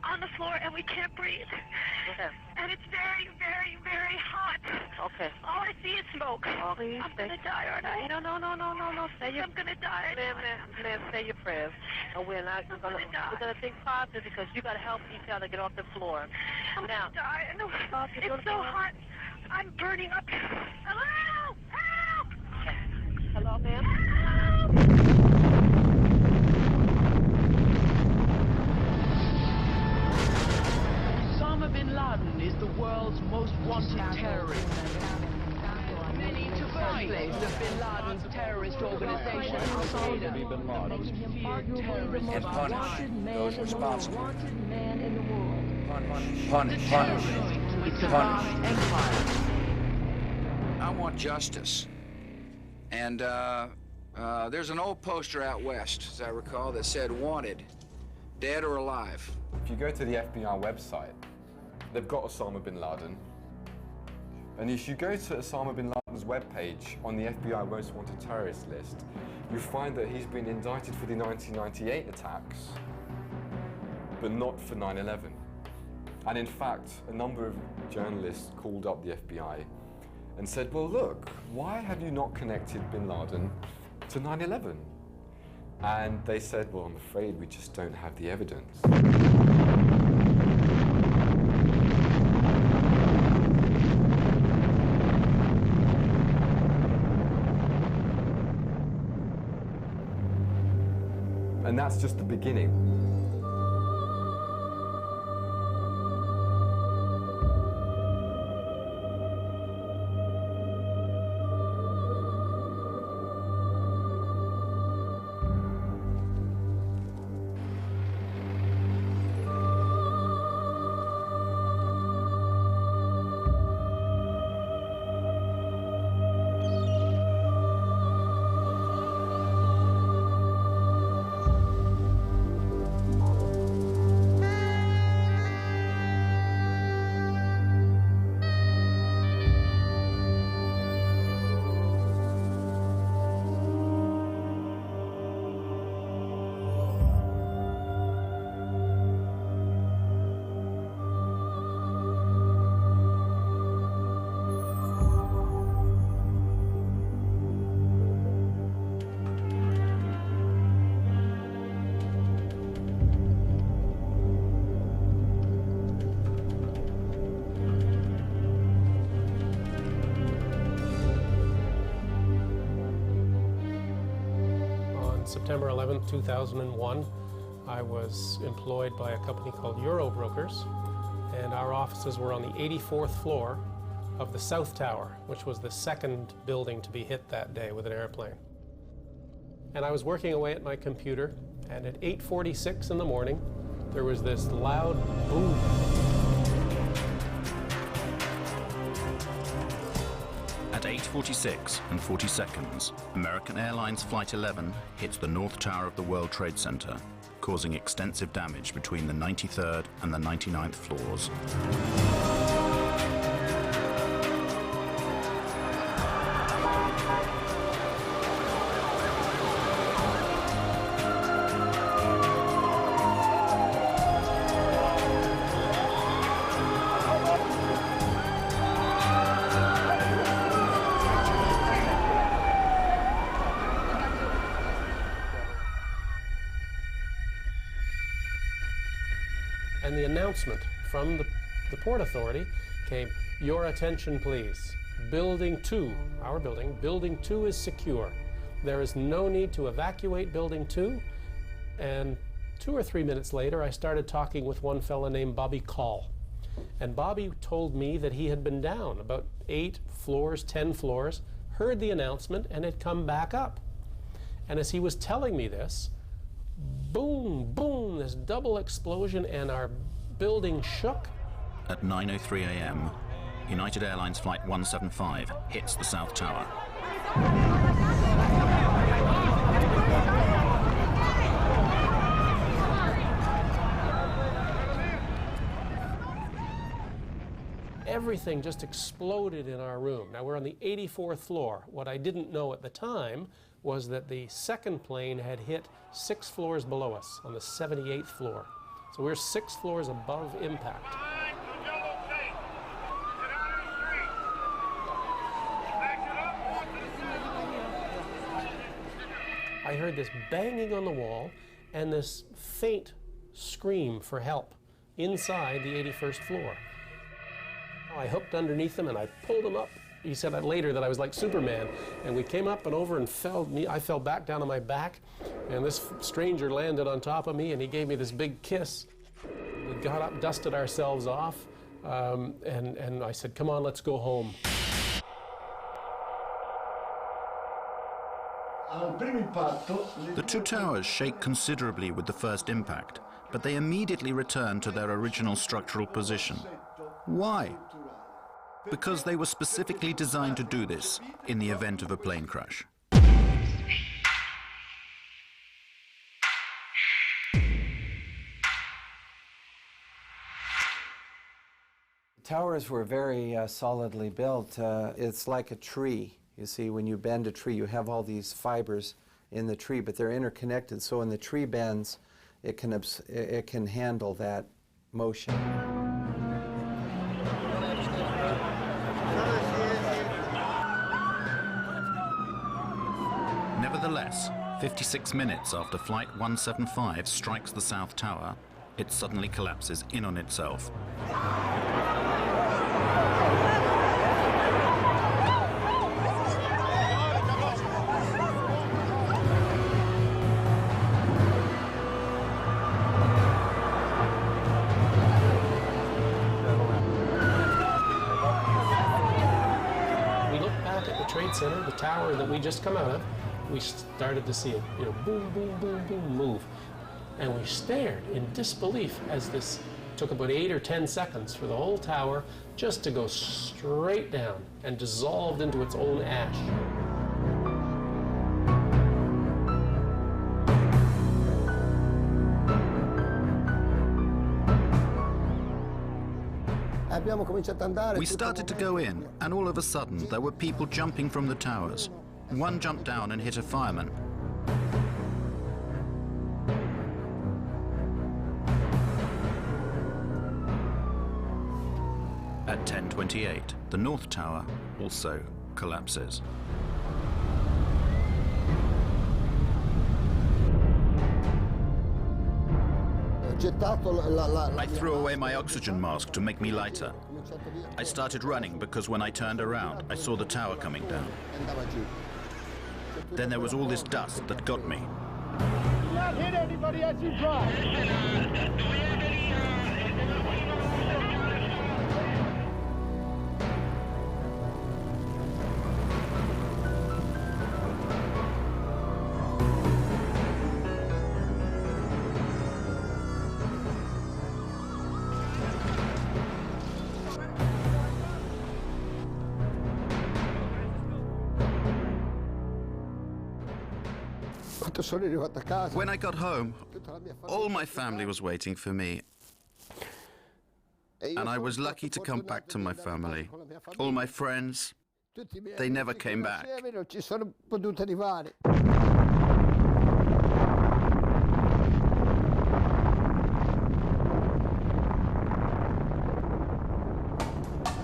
on the floor and we can't breathe. Okay. And it's very, very, very hot. Okay. All I see is smoke. Oh, please. I'm going to die, aren't I? No. Say your... I'm going to die. Ma'am, say your prayers. And we're not going to think positive because you got to help each other get off the floor. I'm now. going to die. No, it's so hot. I'm burning up. Hello? Help! Okay. Hello, ma'am? Osama bin Laden is the world's most wanted terrorist. Many to fight the bin Laden's terrorist organization, Al-Qaeda, and punish those responsible. Punish. It's a vast empire. I want justice. And there's an old poster out west, as I recall, that said wanted, dead or alive. If you go to the FBI website, they've got Osama bin Laden. And if you go to Osama bin Laden's webpage on the FBI most wanted terrorist list, you find that he's been indicted for the 1998 attacks, but not for 9/11. And in fact, a number of journalists called up the FBI and said, well, look, why have you not connected bin Laden to 9/11? And they said, well, I'm afraid we just don't have the evidence. And that's just the beginning. September 11th, 2001, I was employed by a company called Eurobrokers, and our offices were on the 84th floor of the South Tower, which was the second building to be hit that day with an airplane. And I was working away at my computer, and at 8:46 in the morning, there was this loud boom. At 8:46 and 40 seconds, American Airlines Flight 11 hits the North Tower of the World Trade Center, causing extensive damage between the 93rd and the 99th floors. And the announcement from the Port Authority came, "Your attention please. Building 2, our building, Building 2 is secure. There is no need to evacuate Building 2. And 2 or 3 minutes later, I started talking with one fella named Bobby Call. And Bobby told me that he had been down about 8 floors, 10 floors, heard the announcement, and had come back up. And as he was telling me this, boom, boom, this double explosion, and our building shook. At 9:03 a.m., United Airlines Flight 175 hits the South Tower. Everything just exploded in our room. Now we're on the 84th floor. What I didn't know at the time was that the second plane had hit 6 floors below us on the 78th floor. So we're 6 floors above impact. I heard this banging on the wall and this faint scream for help inside the 81st floor. I hooked underneath him and I pulled him up. He said later that I was like Superman. And we came up and over and I fell back down on my back, and this stranger landed on top of me and he gave me this big kiss. We got up, dusted ourselves off, and I said, come on, let's go home. The two towers shake considerably with the first impact, but they immediately return to their original structural position. Why? Because they were specifically designed to do this in the event of a plane crash. Towers were very solidly built. It's like a tree. You see, when you bend a tree, you have all these fibers in the tree, but they're interconnected. So when the tree bends, it can handle that motion. Nevertheless, 56 minutes after Flight 175 strikes the South Tower, it suddenly collapses in on itself. Trade Center, the tower that we just come out of, we started to see it, boom, boom, boom, boom, move. And we stared in disbelief as this took about 8 or 10 seconds for the whole tower just to go straight down and dissolved into its own ash. We started to go in, and all of a sudden there were people jumping from the towers. One jumped down and hit a fireman. At 10:28, the North Tower also collapses. I threw away my oxygen mask to make me lighter. I started running because when I turned around, I saw the tower coming down. Then there was all this dust that got me. Do not hit anybody as you drive. When I got home, all my family was waiting for me. And I was lucky to come back to my family. All my friends, they never came back.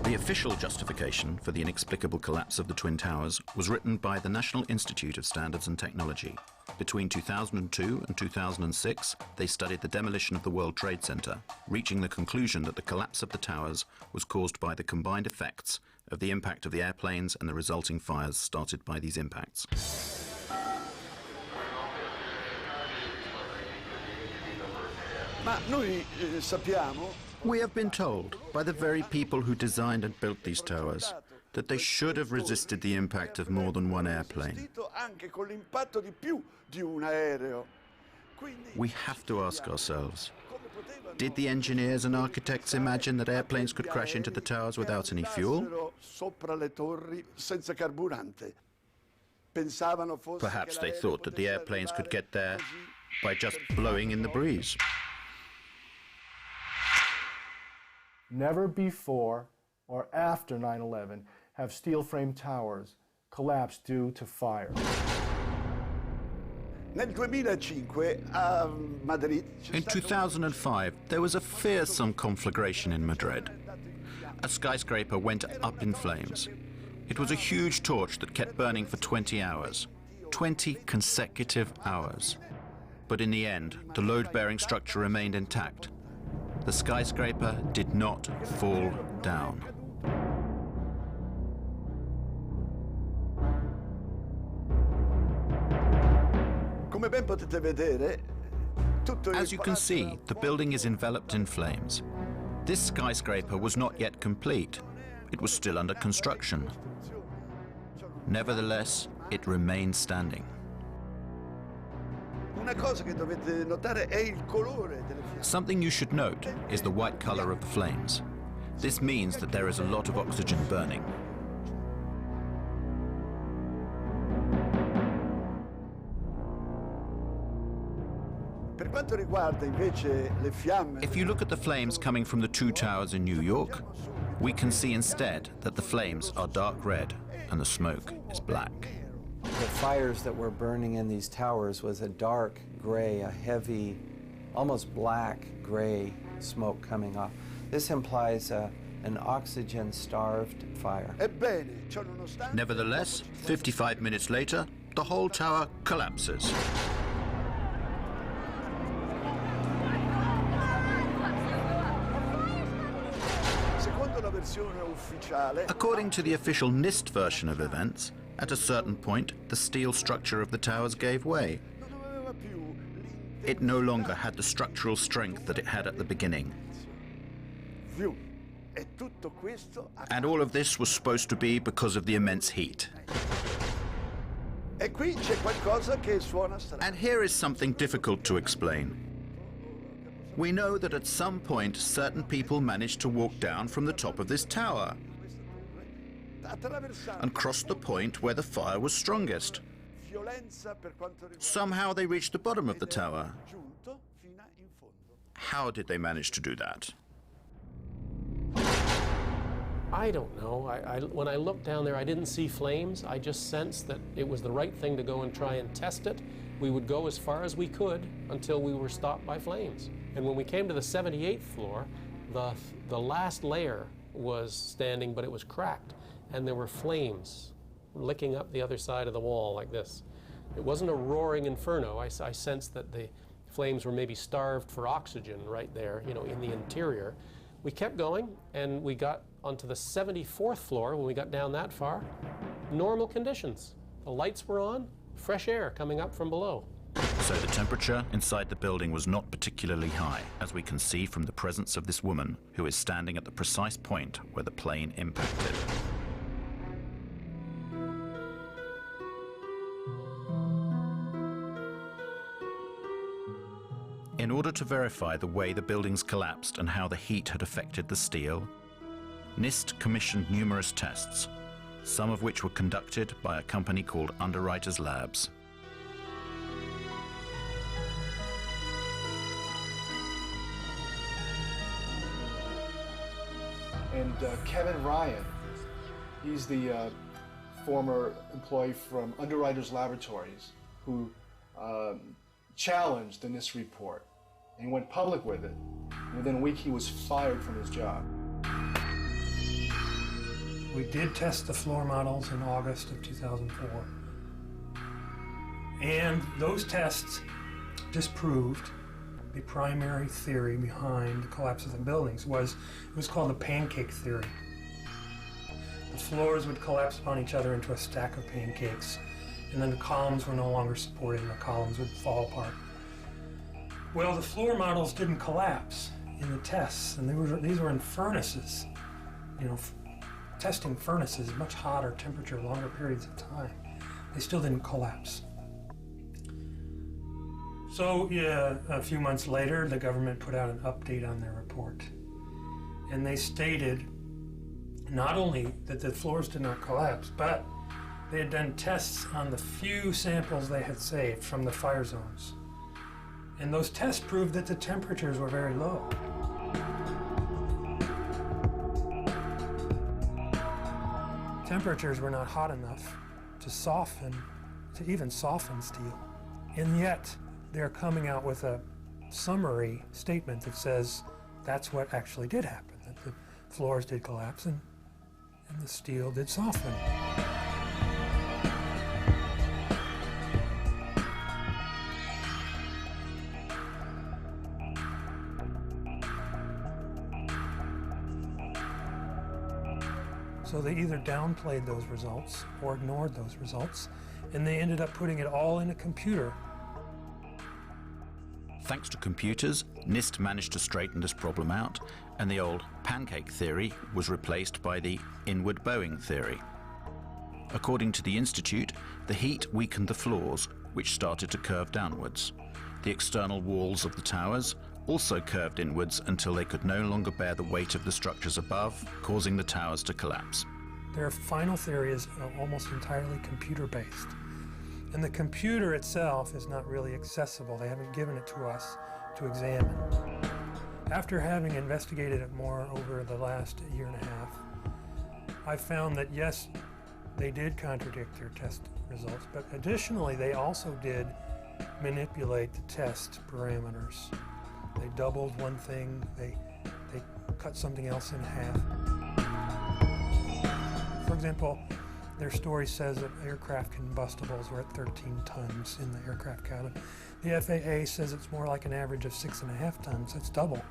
The official justification for the inexplicable collapse of the Twin Towers was written by the National Institute of Standards and Technology. Between 2002 and 2006, they studied the demolition of the World Trade Center, reaching the conclusion that the collapse of the towers was caused by the combined effects of the impact of the airplanes and the resulting fires started by these impacts. We have been told by the very people who designed and built these towers that they should have resisted the impact of more than one airplane. We have to ask ourselves, did the engineers and architects imagine that airplanes could crash into the towers without any fuel? Perhaps they thought that the airplanes could get there by just blowing in the breeze. Never before or after 9/11 have steel frame towers collapsed due to fire. Nel 2005 a Madrid. In 2005, there was a fearsome conflagration in Madrid. A skyscraper went up in flames. It was a huge torch that kept burning for 20 hours. 20 consecutive hours. But in the end, the load-bearing structure remained intact. The skyscraper did not fall down. As you can see, the building is enveloped in flames. This skyscraper was not yet complete. It was still under construction. Nevertheless, it remained standing. Something you should note is the white color of the flames. This means that there is a lot of oxygen burning. If you look at the flames coming from the two towers in New York, we can see instead that the flames are dark red and the smoke is black. The fires that were burning in these towers was a dark gray, a heavy, almost black gray smoke coming off. This implies an oxygen-starved fire. Nevertheless, 55 minutes later, the whole tower collapses. According to the official NIST version of events, at a certain point, the steel structure of the towers gave way. It no longer had the structural strength that it had at the beginning. And all of this was supposed to be because of the immense heat. And here is something difficult to explain. We know that at some point certain people managed to walk down from the top of this tower and cross the point where the fire was strongest. Somehow they reached the bottom of the tower. How did they manage to do that? I don't know. When I looked down there, I didn't see flames. I just sensed that it was the right thing to go and try and test it. We would go as far as we could until we were stopped by flames. And when we came to the 78th floor, the last layer was standing, but it was cracked. And there were flames licking up the other side of the wall like this. It wasn't a roaring inferno. I sensed that the flames were maybe starved for oxygen right there, you know, in the interior. We kept going, and we got onto the 74th floor. When we got down that far, normal conditions. The lights were on, fresh air coming up from below. So the temperature inside the building was not particularly high, as we can see from the presence of this woman who is standing at the precise point where the plane impacted. In order to verify the way the buildings collapsed and how the heat had affected the steel, NIST commissioned numerous tests, some of which were conducted by a company called Underwriters Labs. And Kevin Ryan, he's the former employee from Underwriters Laboratories who challenged the NIST report. And he went public with it. And within a week, he was fired from his job. We did test the floor models in August of 2004. And those tests disproved the primary theory behind the collapse of the buildings. It was called the pancake theory. The floors would collapse upon each other into a stack of pancakes, and then the columns were no longer supported and the columns would fall apart. Well, the floor models didn't collapse in the tests, and these were in furnaces, you know, testing furnaces, much hotter temperature, longer periods of time. They still didn't collapse. So yeah, a few months later, the government put out an update on their report. And they stated not only that the floors did not collapse, but they had done tests on the few samples they had saved from the fire zones. And those tests proved that the temperatures were very low. Temperatures were not hot enough to even soften steel. And yet, they're coming out with a summary statement that says that's what actually did happen, that the floors did collapse and the steel did soften. So they either downplayed those results or ignored those results, and they ended up putting it all in a computer. Thanks to computers, NIST managed to straighten this problem out, and the old pancake theory was replaced by the inward bowing theory. According to the Institute, the heat weakened the floors, which started to curve downwards. The external walls of the towers also curved inwards until they could no longer bear the weight of the structures above, causing the towers to collapse. Their final theory is almost entirely computer-based. And the computer itself is not really accessible. They haven't given it to us to examine. After having investigated it more over the last year and a half, I found that yes, they did contradict their test results, but additionally they also did manipulate the test parameters. They doubled one thing, they cut something else in half. For example, their story says that aircraft combustibles were at 13 tons in the aircraft cabin. The FAA says it's more like an average of 6.5 tons. That's double.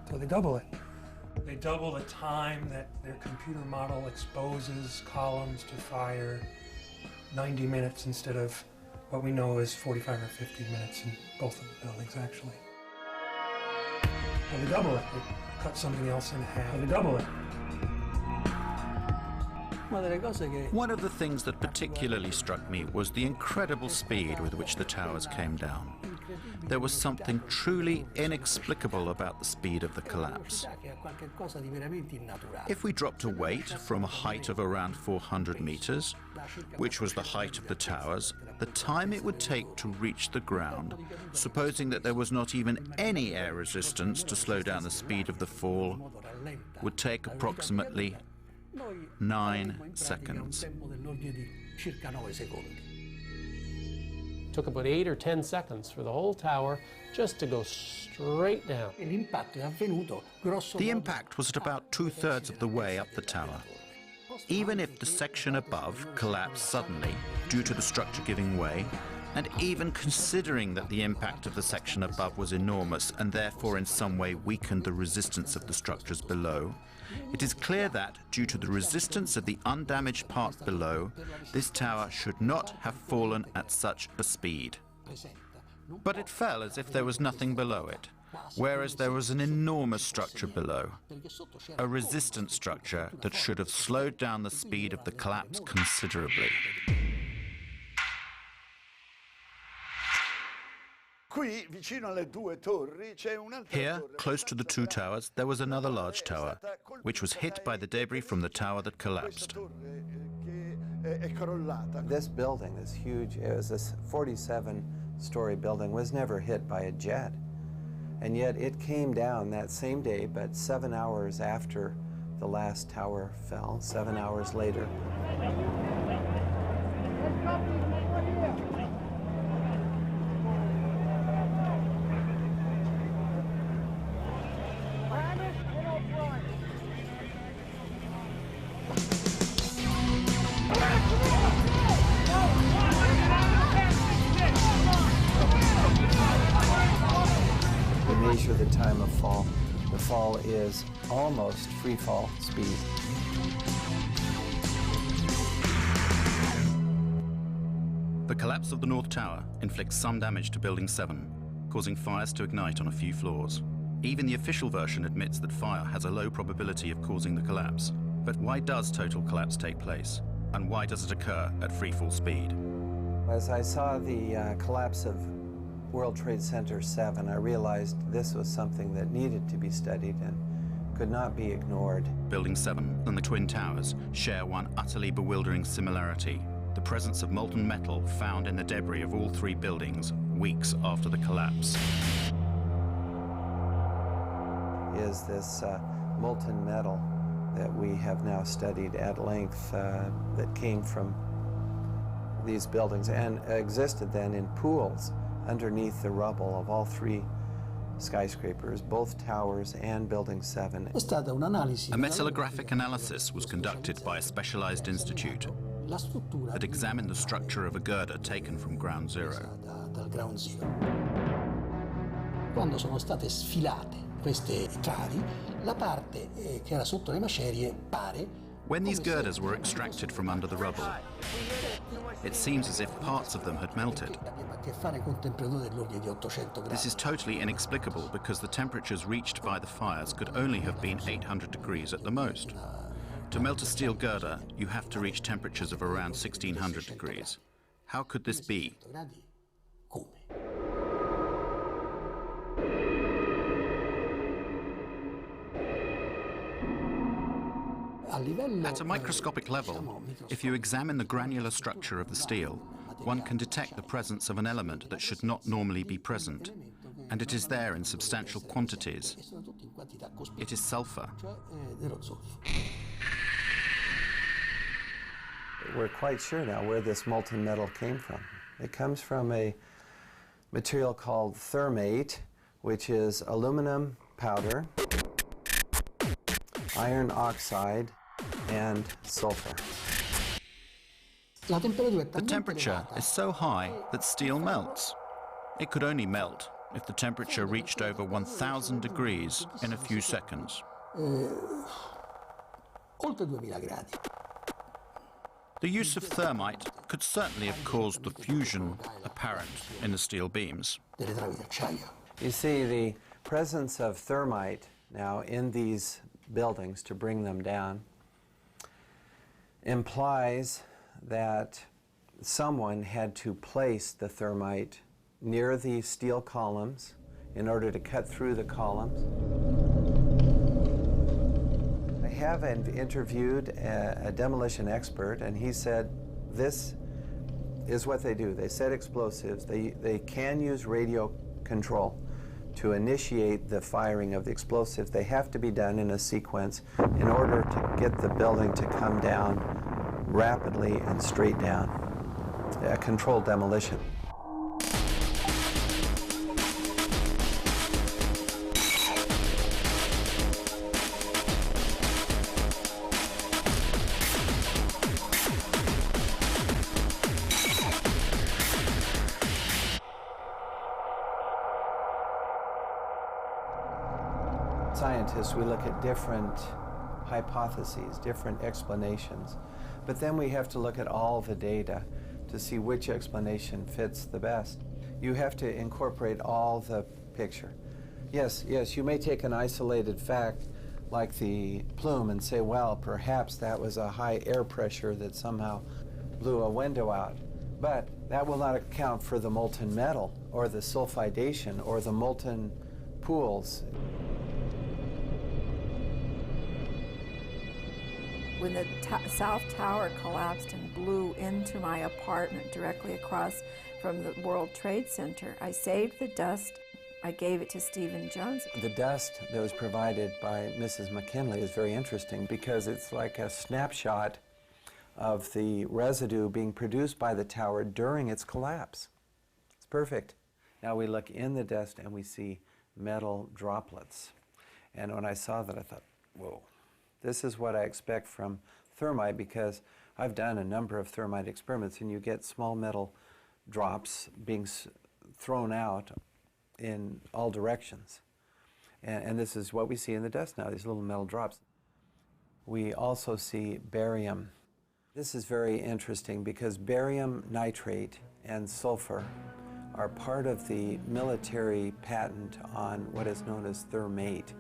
So they double it. They double the time that their computer model exposes columns to fire, 90 minutes instead of what we know is 45 or 50 minutes in both of the buildings, actually. So they double it. They cut something else in half. They double it. One of the things that particularly struck me was the incredible speed with which the towers came down. There was something truly inexplicable about the speed of the collapse. If we dropped a weight from a height of around 400 meters, which was the height of the towers, the time it would take to reach the ground, supposing that there was not even any air resistance to slow down the speed of the fall, would take approximately 9 seconds. Took about 8 or 10 seconds for the whole tower just to go straight down. The impact was at about 2/3 of the way up the tower. Even if the section above collapsed suddenly due to the structure giving way, and even considering that the impact of the section above was enormous and therefore in some way weakened the resistance of the structures below, it is clear that, due to the resistance of the undamaged part below, this tower should not have fallen at such a speed. But it fell as if there was nothing below it, whereas there was an enormous structure below, a resistant structure that should have slowed down the speed of the collapse considerably. Here, close to the two towers, there was another large tower, which was hit by the debris from the tower that collapsed. This building, this huge, it was this 47-story building, was never hit by a jet. And yet it came down that same day, but 7 hours after the last tower fell, 7 hours later. Measure the time of fall. The fall is almost free fall speed. The collapse of the North Tower inflicts some damage to Building 7, causing fires to ignite on a few floors. Even the official version admits that fire has a low probability of causing the collapse. But why does total collapse take place? And why does it occur at free fall speed? As I saw the collapse of World Trade Center 7, I realized this was something that needed to be studied and could not be ignored. Building 7 and the Twin Towers share one utterly bewildering similarity: the presence of molten metal found in the debris of all three buildings weeks after the collapse. Is this molten metal that we have now studied at length that came from these buildings and existed then in pools underneath the rubble of all three skyscrapers, both towers and Building 7. A metallographic analysis was conducted by a specialized institute that examined the structure of a girder taken from ground zero. Quando sono state sfilate queste travi, la parte che era sotto le macerie pare. When these girders were extracted from under the rubble, it seems as if parts of them had melted. This is totally inexplicable because the temperatures reached by the fires could only have been 800 degrees at the most. To melt a steel girder, you have to reach temperatures of around 1600 degrees. How could this be? At a microscopic level, if you examine the granular structure of the steel, one can detect the presence of an element that should not normally be present, and it is there in substantial quantities. It is sulfur. We're quite sure now where this molten metal came from. It comes from a material called thermate, which is aluminum powder, iron oxide, and sulfur. The temperature is so high that steel melts. It could only melt if the temperature reached over 1000 degrees in a few seconds. The use of thermite could certainly have caused the fusion apparent in the steel beams. You see, the presence of thermite now in these buildings to bring them down implies that someone had to place the thermite near the steel columns in order to cut through the columns. I have interviewed a demolition expert, and he said this is what they do. They set explosives. They can use radio control to initiate the firing of the explosives. They have to be done in a sequence in order to get the building to come down rapidly and straight down. A controlled demolition. Scientists, we look at different hypotheses, different explanations, but then we have to look at all the data to see which explanation fits the best. You have to incorporate all the picture. Yes, you may take an isolated fact like the plume and say, well, perhaps that was a high air pressure that somehow blew a window out, but that will not account for the molten metal or the sulfidation or the molten pools. When the South Tower collapsed and blew into my apartment directly across from the World Trade Center, I saved the dust. I gave it to Stephen Jones. The dust that was provided by Mrs. McKinley is very interesting because it's like a snapshot of the residue being produced by the tower during its collapse. It's perfect. Now we look in the dust and we see metal droplets. And when I saw that, I thought, whoa. This is what I expect from thermite because I've done a number of thermite experiments and you get small metal drops being thrown out in all directions. And this is what we see in the dust now, these little metal drops. We also see barium. This is very interesting because barium nitrate and sulfur are part of the military patent on what is known as thermate.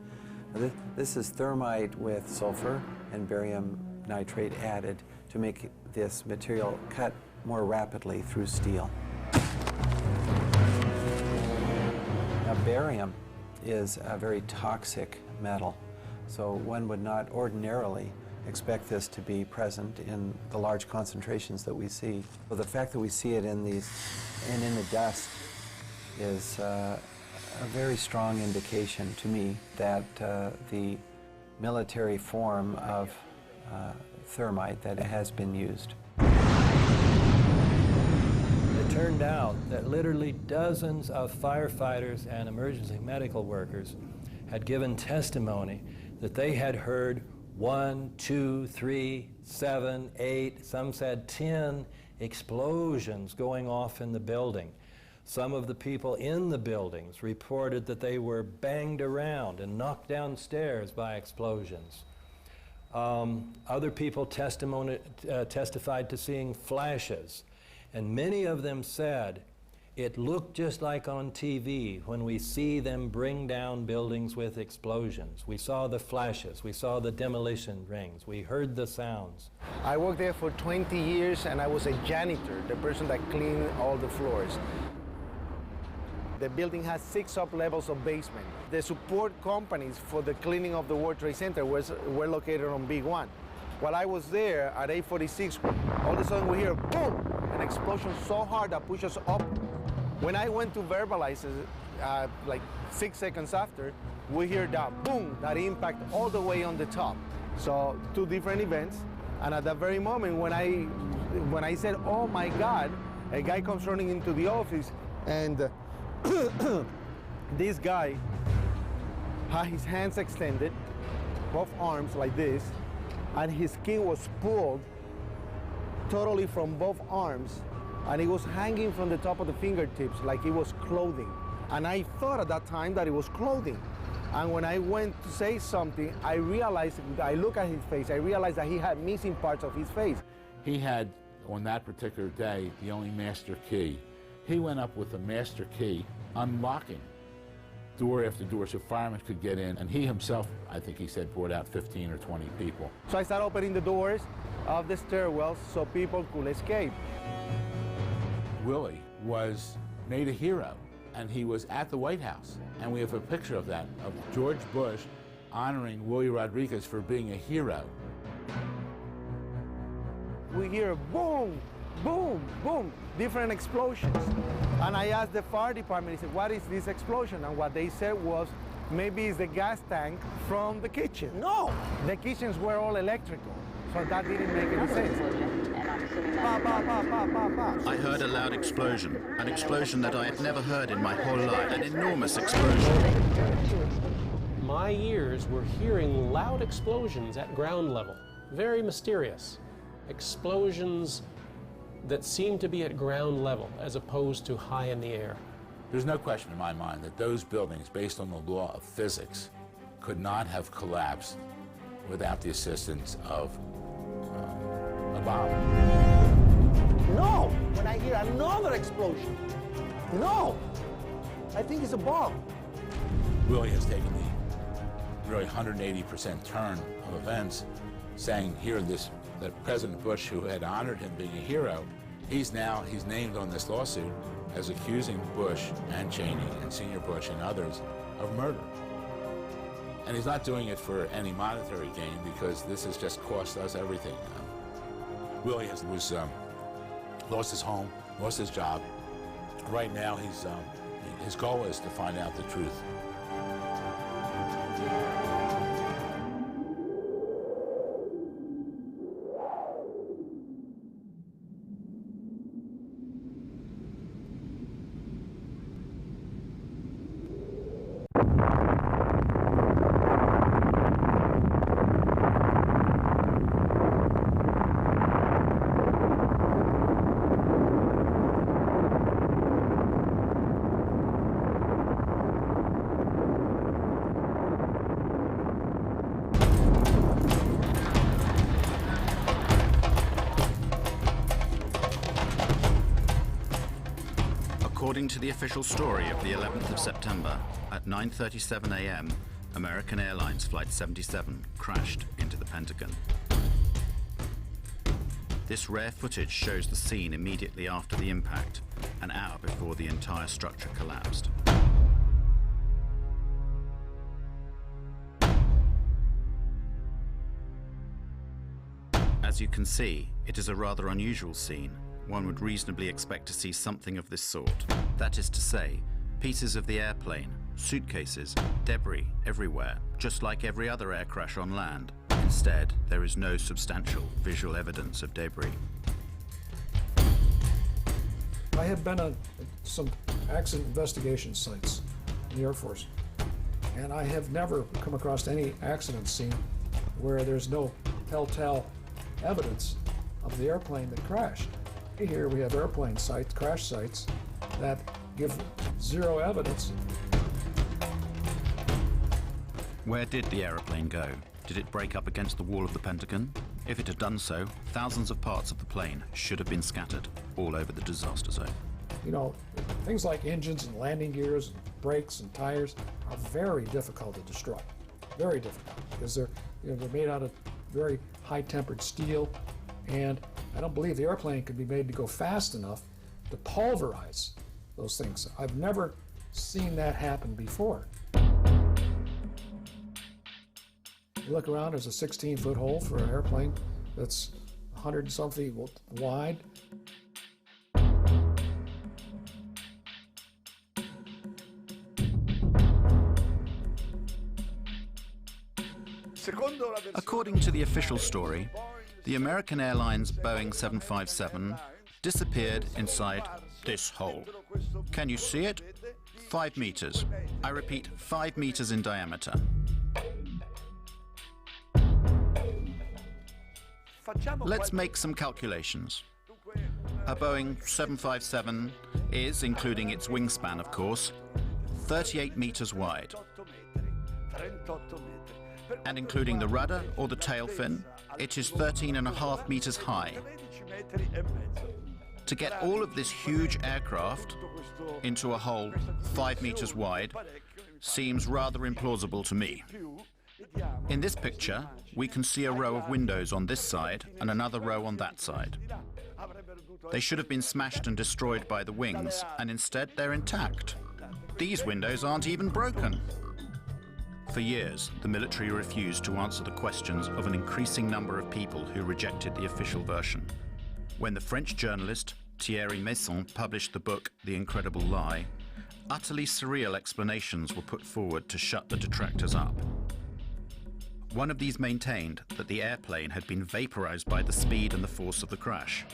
This is thermite with sulfur and barium nitrate added to make this material cut more rapidly through steel. Now, barium is a very toxic metal, so one would not ordinarily expect this to be present in the large concentrations that we see. Well, the fact that we see it in these and in the dust is a very strong indication to me that the military form of thermite that has been used. The turned out that literally dozens of firefighters and emergency medical workers had given testimony that they had heard 1, 2, 3, 7, 8, some said 10 explosions going off in the building. Some of the people in the buildings reported that they were banged around and knocked downstairs by explosions. Other people testified to seeing flashes, and many of them said, it looked just like on TV when we see them bring down buildings with explosions. We saw the flashes, we saw the demolition rings, we heard the sounds. I worked there for 20 years and I was a janitor, the person that cleaned all the floors. The building has 6 up-levels of basement. The support companies for the cleaning of the World Trade Center were located on Big One. While I was there at 846, all of a sudden we hear boom, an explosion so hard that pushed us up. When I went to verbalize it, like 6 seconds after, we hear that boom, that impact all the way on the top. So 2 different events, and at that very moment when I said, oh my God, a guy comes running into the office, and this guy had his hands extended, both arms like this, and his skin was pulled totally from both arms, and it was hanging from the top of the fingertips like it was clothing. And I thought at that time that it was clothing. And when I went to say something, I realized, I look at his face, I realized that he had missing parts of his face. He had, on that particular day, the only master key. He went up with a master key, unlocking door after door so firemen could get in, and he himself, I think he said, brought out 15 or 20 people. So I started opening the doors of the stairwells so people could escape. Willie was made a hero, and he was at the White House, and we have a picture of that, of George Bush honoring Willie Rodriguez for being a hero. We hear boom, boom, boom, different explosions. And I asked the fire department, I said, what is this explosion? And what they said was, maybe it's the gas tank from the kitchen. No, the kitchens were all electrical, so that didn't make any sense. I heard a loud explosion, an explosion that I had never heard in my whole life, an enormous explosion. My ears were hearing loud explosions at ground level, very mysterious. Explosions that seemed to be at ground level as opposed to high in the air. There's no question in my mind that those buildings, based on the law of physics, could not have collapsed without the assistance of a bomb. No! When I hear another explosion, no! I think it's a bomb. Willie has taken the really 180% turn of events, saying here that President Bush, who had honored him being a hero, he's named on this lawsuit as accusing Bush and Cheney and Senior Bush and others of murder. And he's not doing it for any monetary gain, because this has just cost us everything. Willie lost his home, lost his job. Right now, his goal is to find out the truth. According to the official story of the 11th of September, at 9:37 a.m., American Airlines Flight 77 crashed into the Pentagon. This rare footage shows the scene immediately after the impact, an hour before the entire structure collapsed. As you can see, it is a rather unusual scene. One would reasonably expect to see something of this sort. That is to say, pieces of the airplane, suitcases, debris everywhere, just like every other air crash on land. Instead, there is no substantial visual evidence of debris. I have been on some accident investigation sites in the Air Force, and I have never come across any accident scene where there's no telltale evidence of the airplane that crashed. Here we have airplane sites, crash sites, that give zero evidence. Where did the aeroplane go? Did it break up against the wall of the Pentagon? If it had done so, thousands of parts of the plane should have been scattered all over the disaster zone. You know, things like engines and landing gears and brakes and tires are very difficult to destroy. Very difficult, because they're made out of very high-tempered steel, and I don't believe the airplane could be made to go fast enough to pulverize those things. I've never seen that happen before. You look around, there's a 16-foot hole for an airplane that's 100 and some feet wide. According to the official story, the American Airlines Boeing 757 disappeared inside this hole. Can you see it? 5 meters. I repeat, 5 meters in diameter. Let's make some calculations. A Boeing 757 is, including its wingspan of course, 38 meters wide. And including the rudder or the tail fin, it is 13.5 meters high. To get all of this huge aircraft into a hole 5 meters wide seems rather implausible to me. In this picture, we can see a row of windows on this side and another row on that side. They should have been smashed and destroyed by the wings, and instead they're intact. These windows aren't even broken. For years, the military refused to answer the questions of an increasing number of people who rejected the official version. When the French journalist Thierry Meyssan published the book The Incredible Lie, utterly surreal explanations were put forward to shut the detractors up. One of these maintained that the airplane had been vaporized by the speed and the force of the crash.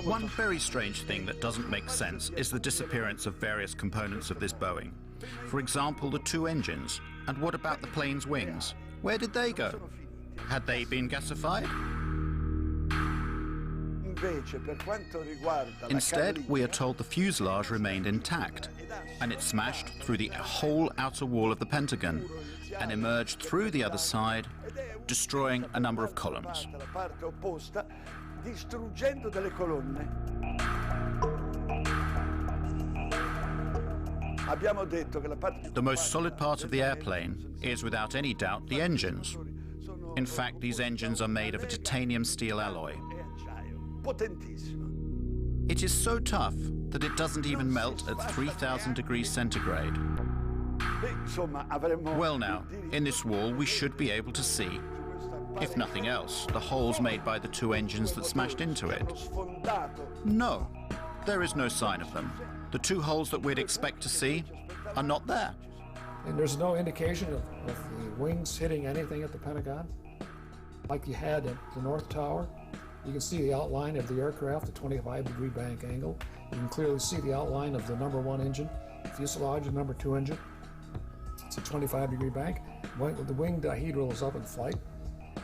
One very strange thing that doesn't make sense is the disappearance of various components of this Boeing. For example, the 2 engines. And what about the plane's wings? Where did they go? Had they been gasified? Instead, we are told the fuselage remained intact, and it smashed through the whole outer wall of the Pentagon and emerged through the other side, destroying a number of columns. The most solid part of the airplane is without any doubt the engines. In fact, these engines are made of a titanium steel alloy. It is so tough that it doesn't even melt at 3,000 degrees centigrade. Well now, in this wall we should be able to see, if nothing else, the holes made by the 2 engines that smashed into it. No, there is no sign of them. The 2 holes that we'd expect to see are not there. And there's no indication of the wings hitting anything at the Pentagon, like you had at the North Tower. You can see the outline of the aircraft, the 25-degree bank angle. You can clearly see the outline of the number 1 engine, fuselage, and number 2 engine. It's a 25-degree bank. The wing dihedral is up in flight,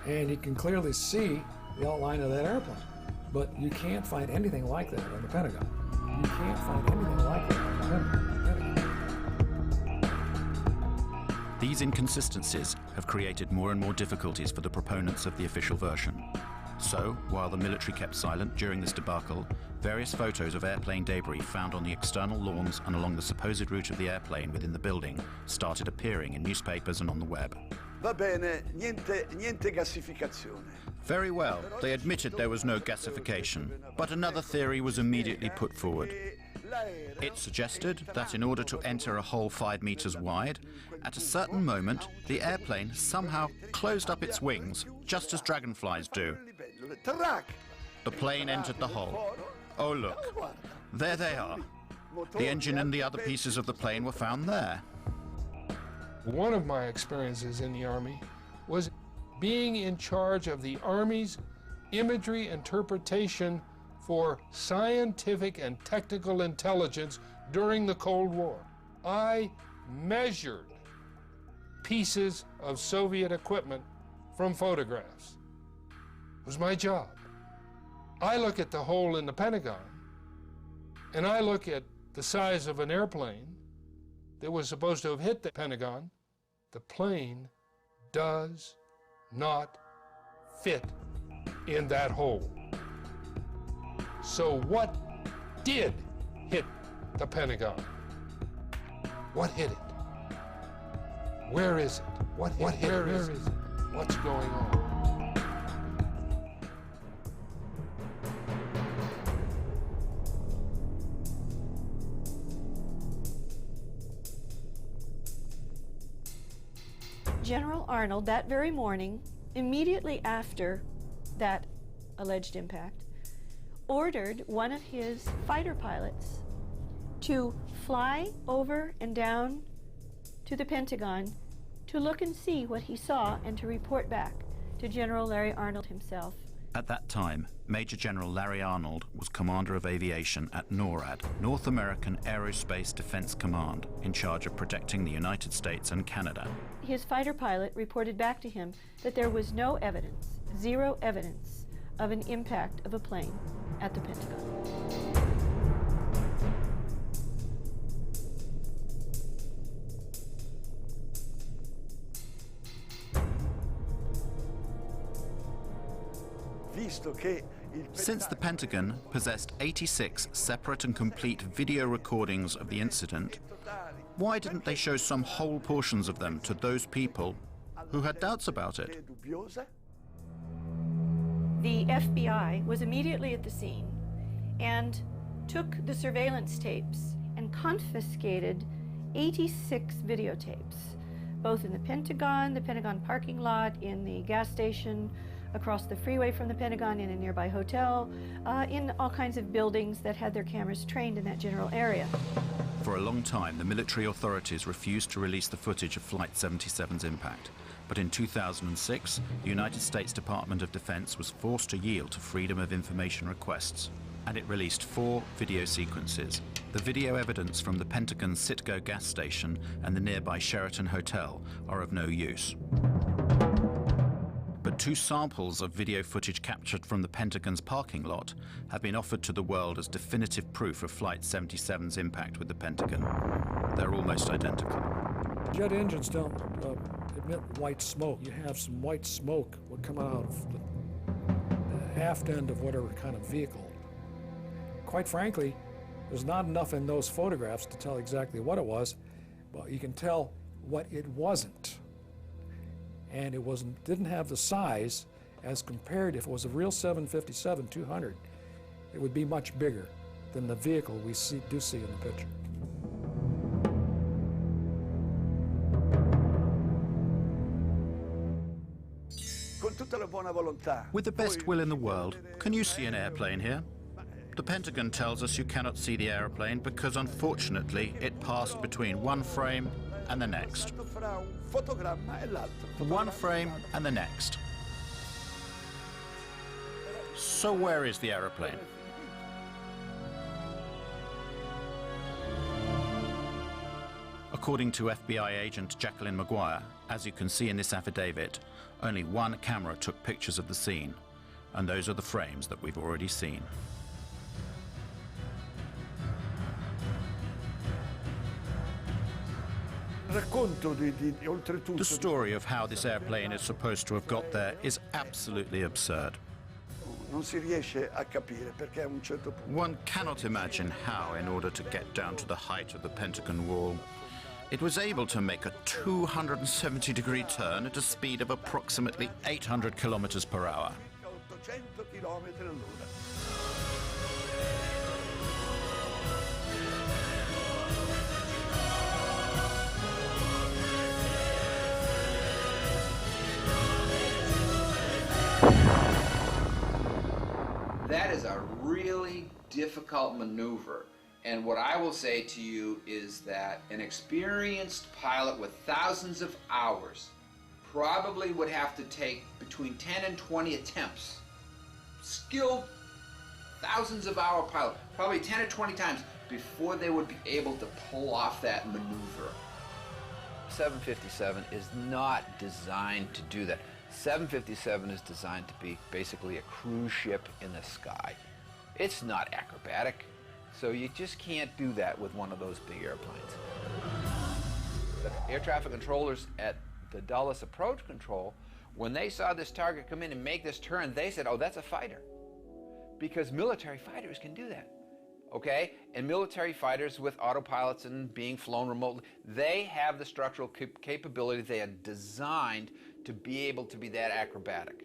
and you can clearly see the outline of that airplane. But you can't find anything like that on the Pentagon. You can't find anything like that on the Pentagon. These inconsistencies have created more and more difficulties for the proponents of the official version. So, while the military kept silent during this debacle, various photos of airplane debris found on the external lawns and along the supposed route of the airplane within the building started appearing in newspapers and on the web. Va bene, niente gassificazione. Very well, they admitted there was no gasification, but another theory was immediately put forward. It suggested that in order to enter a hole 5 meters wide, at a certain moment, the airplane somehow closed up its wings, just as dragonflies do. The plane entered the hole. Oh look, there they are. The engine and the other pieces of the plane were found there. One of my experiences in the Army was being in charge of the Army's imagery interpretation for scientific and technical intelligence during the Cold War. I measured pieces of Soviet equipment from photographs. It was my job. I look at the hole in the Pentagon, and I look at the size of an airplane that was supposed to have hit the Pentagon. The plane does not fit in that hole. So what did hit the Pentagon? What hit it? Where is it? Where is it? What's going on? General Arnold, that very morning, immediately after that alleged impact, ordered one of his fighter pilots to fly over and down to the Pentagon to look and see what he saw and to report back to General Larry Arnold himself. At that time, Major General Larry Arnold was Commander of Aviation at NORAD, North American Aerospace Defense Command, in charge of protecting the United States and Canada. His fighter pilot reported back to him that there was no evidence, zero evidence, of an impact of a plane at the Pentagon. Since the Pentagon possessed 86 separate and complete video recordings of the incident, why didn't they show some whole portions of them to those people who had doubts about it? The FBI was immediately at the scene and took the surveillance tapes and confiscated 86 videotapes, both in the Pentagon parking lot, in the gas station, across the freeway from the Pentagon, in a nearby hotel, in all kinds of buildings that had their cameras trained in that general area. For a long time, the military authorities refused to release the footage of Flight 77's impact. But in 2006, the United States Department of Defense was forced to yield to Freedom of Information requests, and it released 4 video sequences. The video evidence from the Pentagon Citgo gas station and the nearby Sheraton Hotel are of no use. But 2 samples of video footage captured from the Pentagon's parking lot have been offered to the world as definitive proof of Flight 77's impact with the Pentagon. They're almost identical. Jet engines don't emit white smoke. You have some white smoke would come out of the aft end of whatever kind of vehicle. Quite frankly, there's not enough in those photographs to tell exactly what it was, but you can tell what it wasn't. And it didn't have the size as compared, if it was a real 757-200, it would be much bigger than the vehicle we do see in the picture. With the best will in the world, can you see an airplane here? The Pentagon tells us you cannot see the airplane because, unfortunately, it passed between one frame and the next. One frame and the next. So where is the aeroplane? According to FBI agent Jacqueline Maguire, as you can see in this affidavit, only one camera took pictures of the scene, and those are the frames that we've already seen. The story of how this airplane is supposed to have got there is absolutely absurd. One cannot imagine how, in order to get down to the height of the Pentagon wall, it was able to make a 270-degree turn at a speed of approximately 800 kilometers per hour. That is a really difficult maneuver. And what I will say to you is that an experienced pilot with thousands of hours probably would have to take between 10 and 20 attempts. Skilled, thousands of hour pilot, probably 10 or 20 times before they would be able to pull off that maneuver. 757 is not designed to do that. 757 is designed to be basically a cruise ship in the sky. It's not acrobatic, so you just can't do that with one of those big airplanes. The air traffic controllers at the Dulles Approach Control, when they saw this target come in and make this turn, they said, oh, that's a fighter. Because military fighters can do that, okay? And military fighters with autopilots and being flown remotely, they have the structural capability. They are designed to be able to be that acrobatic.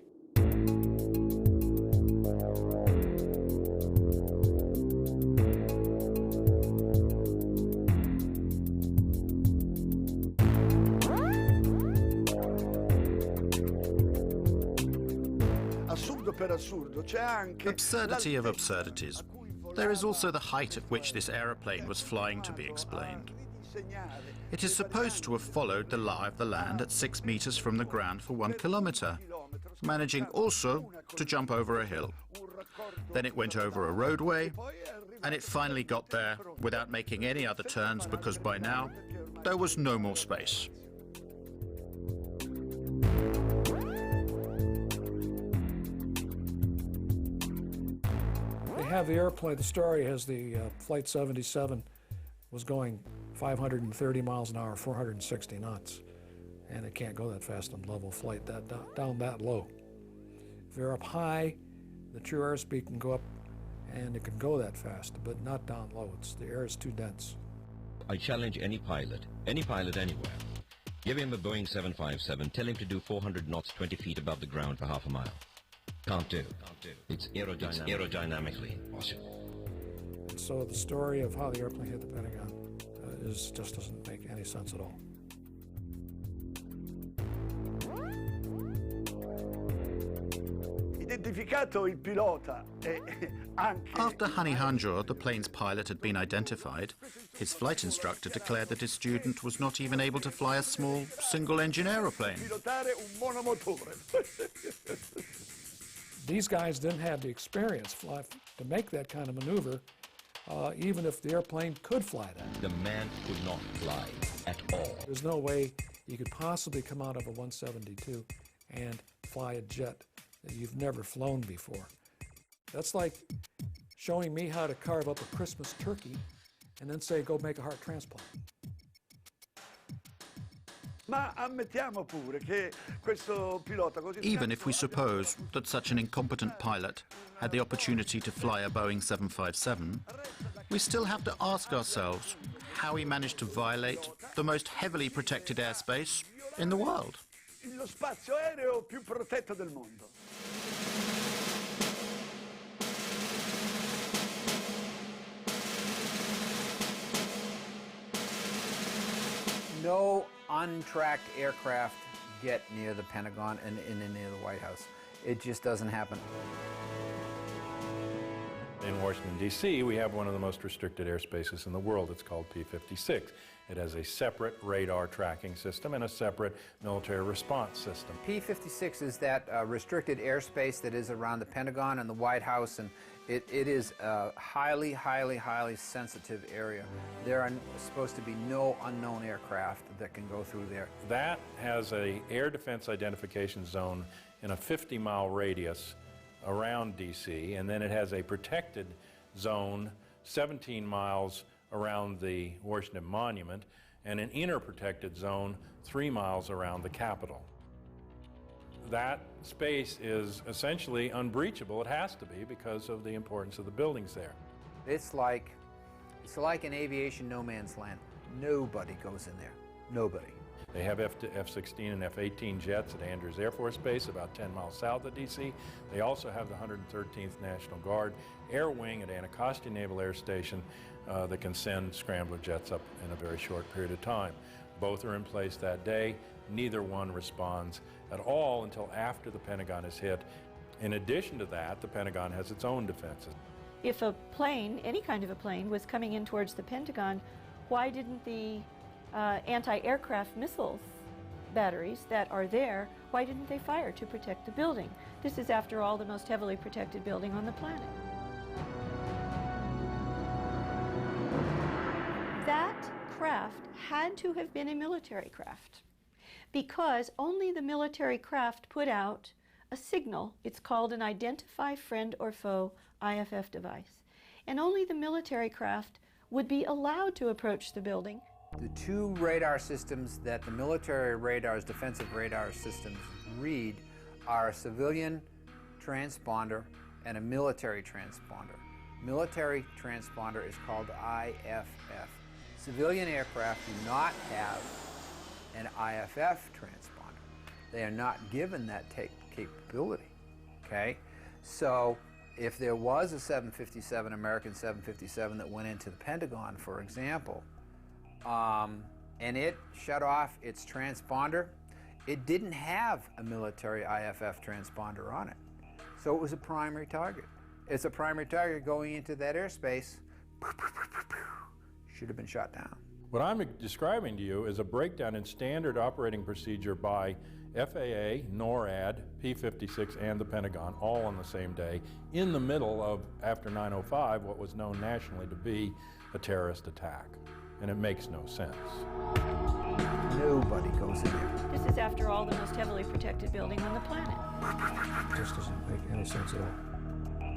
Absurdity of absurdities. There is also the height at which this aeroplane was flying to be explained. It is supposed to have followed the lie of the land at 6 meters from the ground for 1 kilometer, managing also to jump over a hill. Then it went over a roadway, and it finally got there without making any other turns because by now there was no more space. They have the airplane, the story has the Flight 77 was going 530 miles an hour, 460 knots. And it can't go that fast on level flight, down that low. If you're up high, the true airspeed can go up and it can go that fast, but not down low. The air is too dense. I challenge any pilot anywhere. Give him a Boeing 757, tell him to do 400 knots 20 feet above the ground for half a mile. Can't do. It's aerodynamically impossible. And so the story of how the airplane hit the Pentagon just doesn't make any sense at all. After Hani Hanjour, the plane's pilot, had been identified, his flight instructor declared that his student was not even able to fly a small single-engine aeroplane. These guys didn't have the experience to make that kind of maneuver, even if the airplane could fly that. The man could not fly at all. There's no way you could possibly come out of a 172 and fly a jet that you've never flown before. That's like showing me how to carve up a Christmas turkey and then say, go make a heart transplant. Even if we suppose that such an incompetent pilot had the opportunity to fly a Boeing 757, we still have to ask ourselves how he managed to violate the most heavily protected airspace in the world. Lo spazio aereo più protetto del mondo. No untracked aircraft get near the Pentagon and near the White House. It just doesn't happen. In Washington, D.C., we have one of the most restricted airspaces in the world. It's called P-56. It has a separate radar tracking system and a separate military response system. P-56 is that restricted airspace that is around the Pentagon and the White House, and it is a highly, highly, highly sensitive area. There are supposed to be no unknown aircraft that can go through there. That has an air defense identification zone in a 50-mile radius around D.C., and then it has a protected zone 17 miles around the Washington Monument and an inner protected zone 3 miles around the Capitol. That space is essentially unbreachable. It has to be because of the importance of the buildings there. It's like an aviation no man's land. Nobody goes in there. Nobody. They have F-16 and F-18 jets at Andrews Air Force Base about 10 miles south of D.C. They also have the 113th National Guard Air Wing at Anacostia Naval Air Station that can send scrambler jets up in a very short period of time. Both are in place that day. Neither one responds at all until after the Pentagon is hit. In addition to that, the Pentagon has its own defenses. If a plane, any kind of a plane, was coming in towards the Pentagon, why didn't the anti-aircraft missiles batteries that are there, why didn't they fire to protect the building? This is, after all, the most heavily protected building on the planet. That craft had to have been a military craft, because only the military craft put out a signal. It's called an Identify Friend or Foe IFF device. And only the military craft would be allowed to approach the building. The two radar systems that the military radars, defensive radar systems, read are a civilian transponder and a military transponder. Military transponder is called IFF. Civilian aircraft do not have an IFF transponder. They are not given that capability, okay? So if there was a 757, American 757 that went into the Pentagon, for example, and it shut off its transponder, it didn't have a military IFF transponder on it. So it was a primary target. It's a primary target going into that airspace, should have been shot down. What I'm describing to you is a breakdown in standard operating procedure by FAA, NORAD, P-56, and the Pentagon, all on the same day, in the middle of, after 9/05, what was known nationally to be a terrorist attack. And it makes no sense. Nobody goes in there. This is, after all, the most heavily protected building on the planet. This doesn't make any sense at all.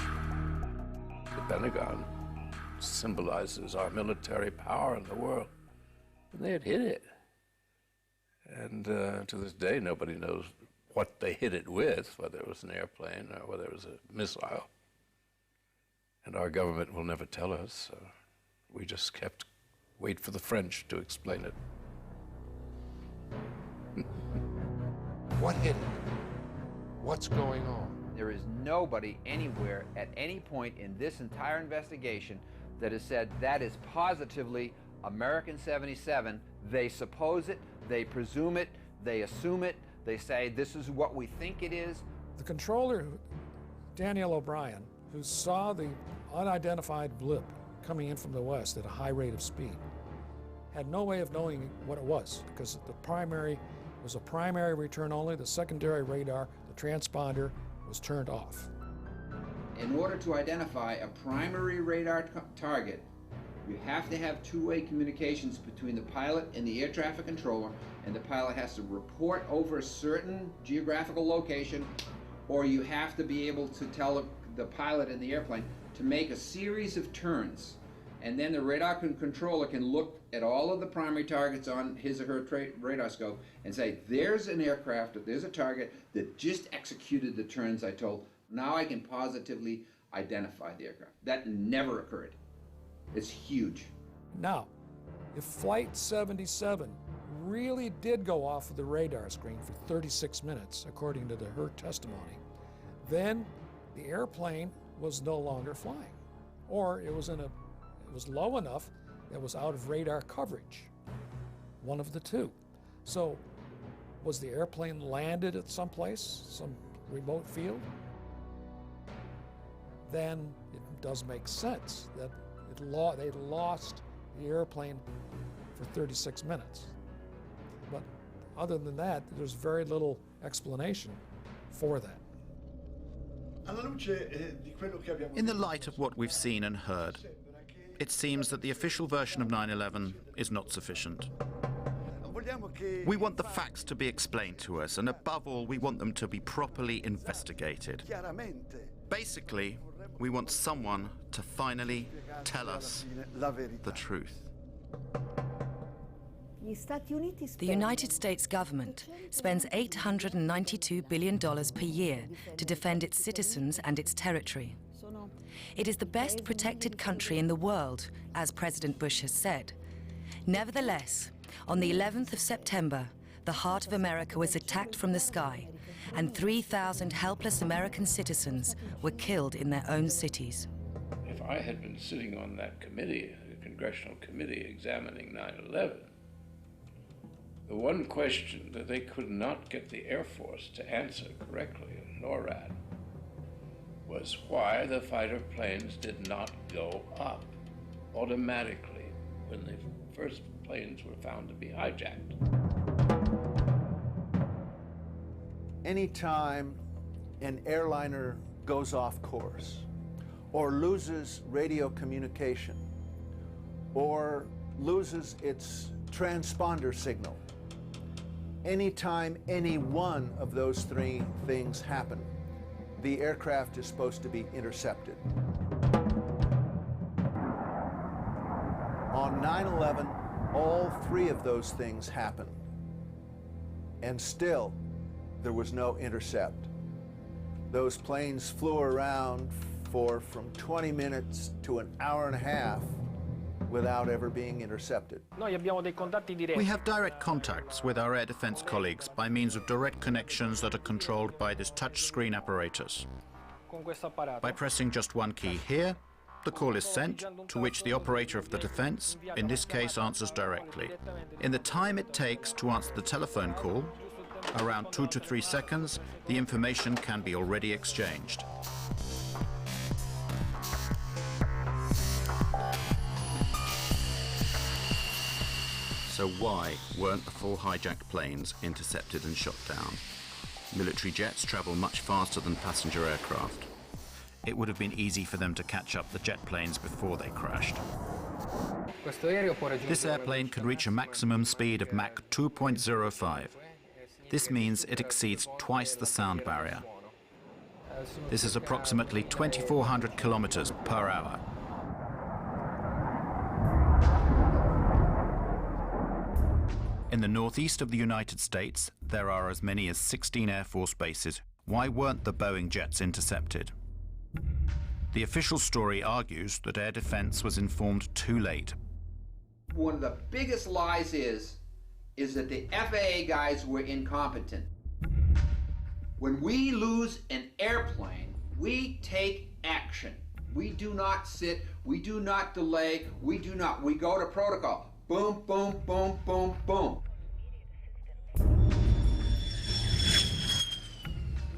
The Pentagon symbolizes our military power in the world. And they had hit it. And to this day, nobody knows what they hit it with, whether it was an airplane or whether it was a missile. And our government will never tell us. So we just kept wait for the French to explain it. What hit it? What's going on? There is nobody anywhere at any point in this entire investigation that has said that is positively American 77. They suppose it, they presume it, they assume it, they say this is what we think it is. The controller, Daniel O'Brien, who saw the unidentified blip coming in from the west at a high rate of speed, had no way of knowing what it was, because the primary was a primary return only. The secondary radar, the transponder, was turned off. In order to identify a primary radar target, you have to have two-way communications between the pilot and the air traffic controller, and the pilot has to report over a certain geographical location, or you have to be able to tell the pilot in the airplane to make a series of turns. And then the radar controller can look at all of the primary targets on his or her radar scope and say, there's an aircraft, there's a target that just executed the turns I told. Now I can positively identify the aircraft. That never occurred. It's huge. Now, if Flight 77 really did go off of the radar screen for 36 minutes, according to her testimony, then the airplane was no longer flying. Or it was low enough that it was out of radar coverage. One of the two. So, was the airplane landed at some place, some remote field? Then it does make sense that they lost the airplane for 36 minutes. But other than that, there's very little explanation for that. In the light of what we've seen and heard, it seems that the official version of 9/11 is not sufficient. We want the facts to be explained to us, and above all, we want them to be properly investigated. Basically, we want someone to finally tell us the truth. The United States government spends $892 billion per year to defend its citizens and its territory. It is the best protected country in the world, as President Bush has said. Nevertheless, on the 11th of September, the heart of America was attacked from the sky, and 3,000 helpless American citizens were killed in their own cities. If I had been sitting on that committee, the congressional committee examining 9/11, the one question that they could not get the Air Force to answer correctly, NORAD, was why the fighter planes did not go up automatically when the first planes were found to be hijacked. Anytime an airliner goes off course or loses radio communication or loses its transponder signal, anytime any one of those three things happen, the aircraft is supposed to be intercepted. On 9/11, all three of those things happened, and still there was no intercept. Those planes flew around for from 20 minutes to an hour and a half without ever being intercepted. We have direct contacts with our air defense colleagues by means of direct connections that are controlled by this touchscreen apparatus. By pressing just one key here, the call is sent, to which the operator of the defense, in this case, answers directly. In the time it takes to answer the telephone call, around 2 to 3 seconds, the information can be already exchanged. So why weren't the 4 hijacked planes intercepted and shot down? Military jets travel much faster than passenger aircraft. It would have been easy for them to catch up the jet planes before they crashed. This airplane can reach a maximum speed of Mach 2.05. This means it exceeds twice the sound barrier. This is approximately 2,400 kilometers per hour. In the northeast of the United States, there are as many as 16 Air Force bases. Why weren't the Boeing jets intercepted? The official story argues that air defense was informed too late. One of the biggest lies is that the FAA guys were incompetent. When we lose an airplane, we take action. We do not sit, we do not delay, we go to protocol. Boom, boom, boom, boom, boom.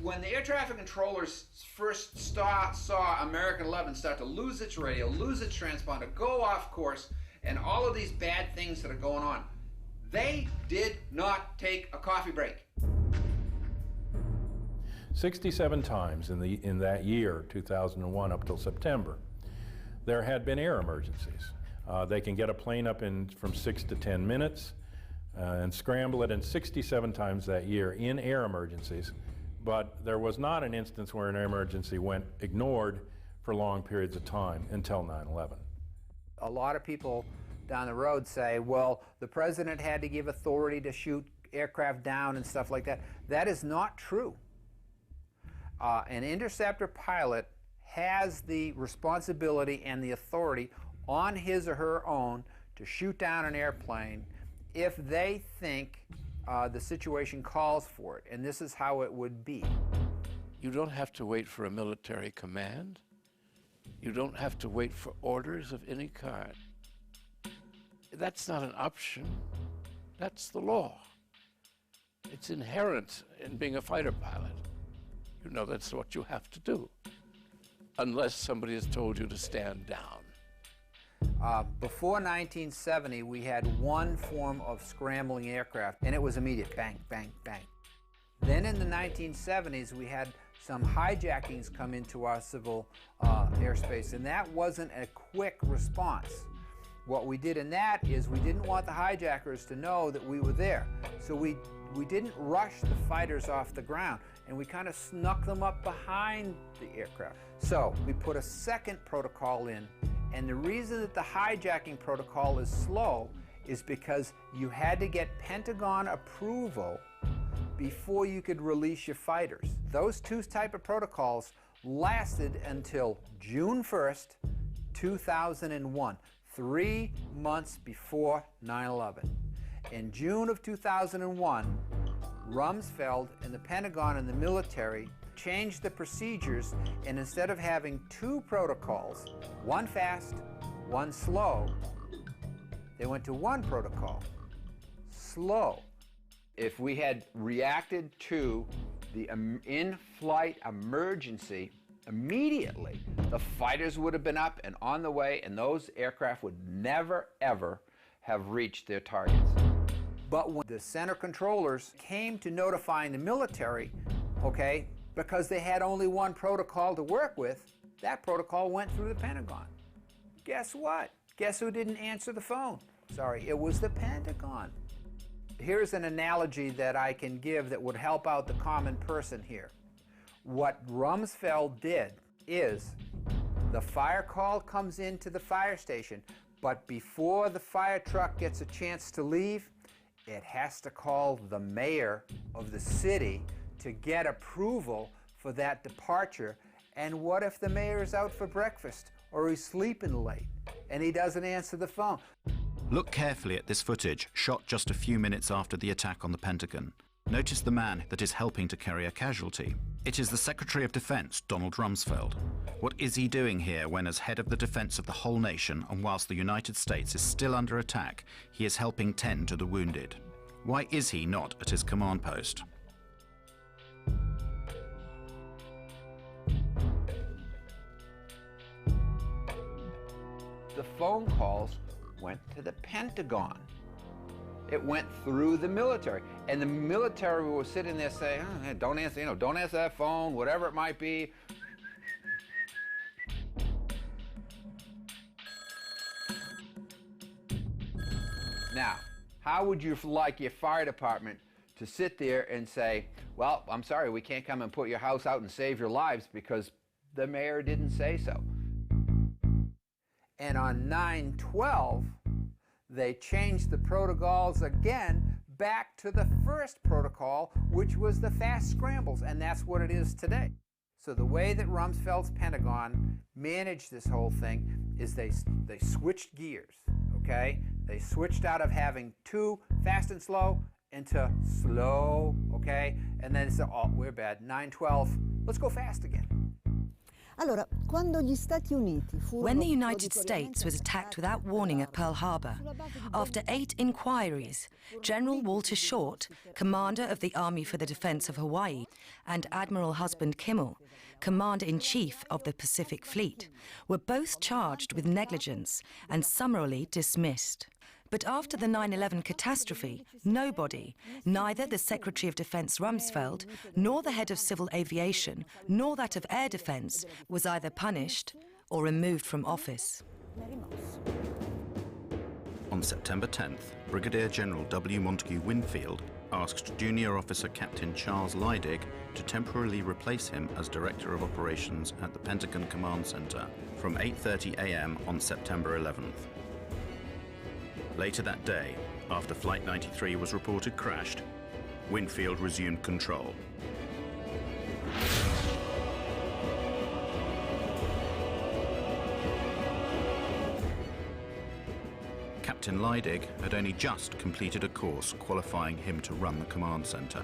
When the air traffic controllers first saw American 11 start to lose its radio, lose its transponder, go off course, and all of these bad things that are going on, they did not take a coffee break. 67 times in that year, 2001, up till September, there had been air emergencies. They can get a plane up in from 6 to 10 minutes and scramble it, and 67 times that year in air emergencies. But there was not an instance where an air emergency went ignored for long periods of time until 9/11. A lot of people down the road say, well, the president had to give authority to shoot aircraft down and stuff like that. That is not true. An interceptor pilot has the responsibility and the authority on his or her own to shoot down an airplane if they think the situation calls for it, and this is how it would be. You don't have to wait for a military command. You don't have to wait for orders of any kind. That's not an option. That's the law. It's inherent in being a fighter pilot. You know that's what you have to do, unless somebody has told you to stand down. Before 1970, we had one form of scrambling aircraft, and it was immediate, bang, bang, bang. Then in the 1970s, we had some hijackings come into our civil airspace, and that wasn't a quick response. What we did in that is we didn't want the hijackers to know that we were there, so we didn't rush the fighters off the ground, and we kind of snuck them up behind the aircraft. So we put a second protocol in, and the reason that the hijacking protocol is slow is because you had to get Pentagon approval before you could release your fighters. Those two type of protocols lasted until June 1st, 2001, 3 months before 9/11. In June of 2001, Rumsfeld and the Pentagon and the military changed the procedures, and instead of having two protocols, one fast, one slow, they went to one protocol, slow. If we had reacted to the in-flight emergency immediately, the fighters would have been up and on the way, and those aircraft would never, ever have reached their targets. But when the center controllers came to notifying the military, okay, because they had only one protocol to work with, that protocol went through the Pentagon. Guess what? Guess who didn't answer the phone? Sorry, it was the Pentagon. Here's an analogy that I can give that would help out the common person here. What Rumsfeld did is the fire call comes into the fire station, but before the fire truck gets a chance to leave, it has to call the mayor of the city to get approval for that departure. And what if the mayor's out for breakfast or he's sleeping late and he doesn't answer the phone? Look carefully at this footage, shot just a few minutes after the attack on the Pentagon. Notice the man that is helping to carry a casualty. It is the Secretary of Defense, Donald Rumsfeld. What is he doing here when, as head of the defense of the whole nation, and whilst the United States is still under attack, he is helping tend to the wounded? Why is he not at his command post? The phone calls went to the Pentagon. It went through the military, and the military was sitting there saying, oh, hey, don't answer, don't answer that phone, whatever it might be. Now, how would you like your fire department to sit there and say, well, I'm sorry, we can't come and put your house out and save your lives because the mayor didn't say so? And on 9/12, they changed the protocols again back to the first protocol, which was the fast scrambles, and that's what it is today. So the way that Rumsfeld's Pentagon managed this whole thing is they switched gears, okay? They switched out of having two fast and slow into slow, okay? And then said, oh, we're bad, 9/12, let's go fast again. When the United States was attacked without warning at Pearl Harbor, after 8 inquiries, General Walter Short, commander of the Army for the Defense of Hawaii, and Admiral Husband Kimmel, commander-in-chief of the Pacific Fleet, were both charged with negligence and summarily dismissed. But after the 9/11 catastrophe, nobody, neither the Secretary of Defense Rumsfeld, nor the head of civil aviation, nor that of air defense, was either punished or removed from office. On September 10th, Brigadier General W. Montague Winfield asked Junior Officer Captain Charles Leidig to temporarily replace him as Director of Operations at the Pentagon Command Center from 8:30 a.m. on September 11th. Later that day, after Flight 93 was reported crashed, Winfield resumed control. Captain Leidig had only just completed a course qualifying him to run the command center.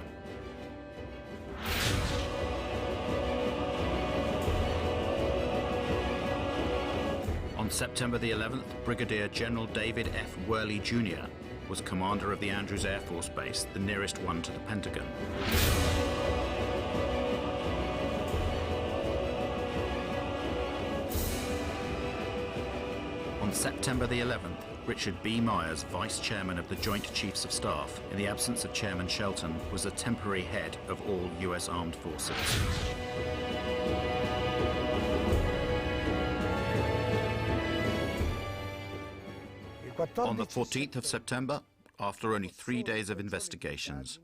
On September the 11th, Brigadier General David F. Worley Jr. was commander of the Andrews Air Force Base, the nearest one to the Pentagon. On September the 11th, Richard B. Myers, Vice Chairman of the Joint Chiefs of Staff, in the absence of Chairman Shelton, was the temporary head of all U.S. Armed Forces. On the 14th of September, after only 3 days of investigations,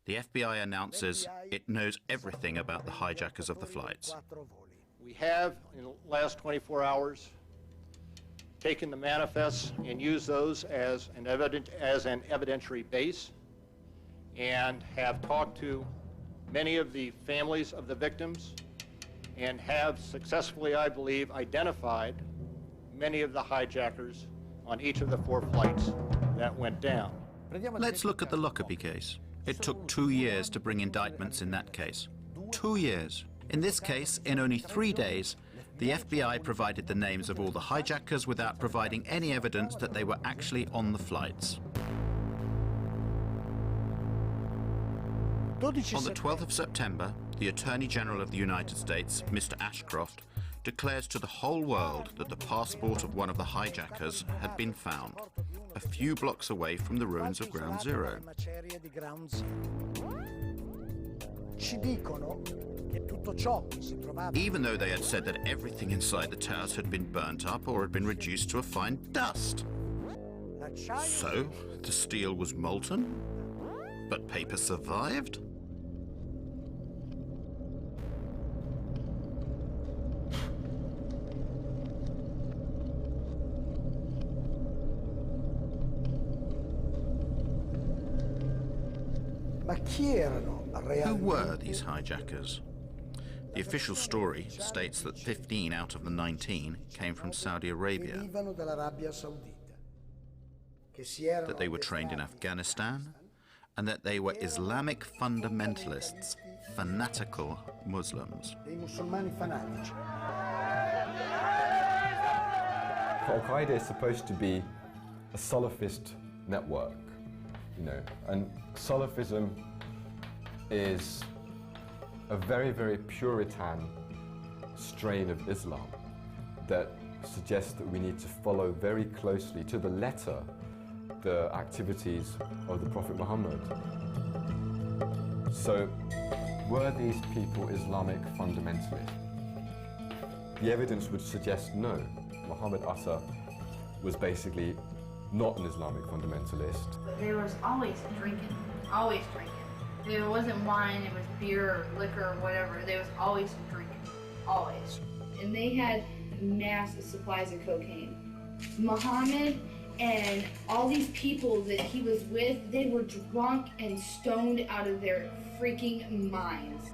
the FBI announces it knows everything about the hijackers of the flights. We have, in the last 24 hours, taken the manifests and used those as an evidentiary base, and have talked to many of the families of the victims, and have successfully, I believe, identified many of the hijackers on each of the 4 flights that went down. Let's look at the Lockerbie case. It took 2 years to bring indictments in that case. 2 years. In this case, in only 3 days, the FBI provided the names of all the hijackers without providing any evidence that they were actually on the flights. On the 12th of September, the Attorney General of the United States, Mr. Ashcroft, declares to the whole world that the passport of one of the hijackers had been found. a few blocks away from the ruins of Ground Zero. Even though they had said that everything inside the towers had been burnt up or had been reduced to a fine dust. So, the steel was molten, but paper survived? Who were these hijackers? The official story states that 15 out of the 19 came from Saudi Arabia, that they were trained in Afghanistan, and that they were Islamic fundamentalists, fanatical Muslims. Al-Qaeda is supposed to be a Salafist network, you know, and Salafism is a very, very Puritan strain of Islam that suggests that we need to follow very closely, to the letter, the activities of the Prophet Muhammad. So, were these people Islamic fundamentalists? The evidence would suggest no. Muhammad Atta was basically not an Islamic fundamentalist. There was always drinking, always drinking. There wasn't wine, it was beer or liquor or whatever. There was always drinking, always. And they had massive supplies of cocaine. Muhammad and all these people that he was with, they were drunk and stoned out of their freaking minds.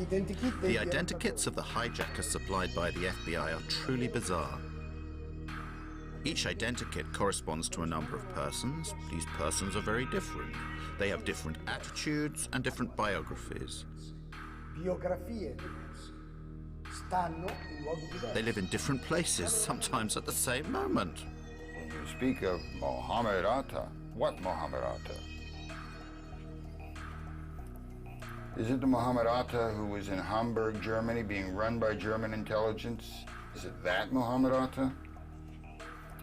The identikits of the hijackers supplied by the FBI are truly bizarre. Each identikit corresponds to a number of persons. These persons are very different. They have different attitudes and different biographies. They live in different places, sometimes at the same moment. When you speak of Mohammed Atta, what Mohammed Atta? Is it the Mohammed Atta who was in Hamburg, Germany, being run by German intelligence? Is it that Mohammed Atta?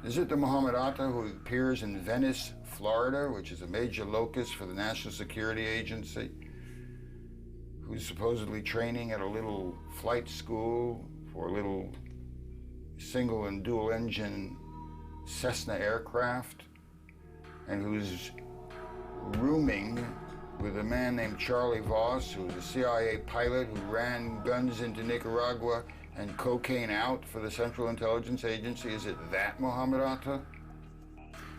Is it the Mohammed Atta who appears in Venice, Florida, which is a major locus for the National Security Agency, who's supposedly training at a little flight school for a little single and dual engine Cessna aircraft, and who's rooming with a man named Charlie Voss, who was a CIA pilot who ran guns into Nicaragua and cocaine out for the Central Intelligence Agency? Is it that Mohammed Atta?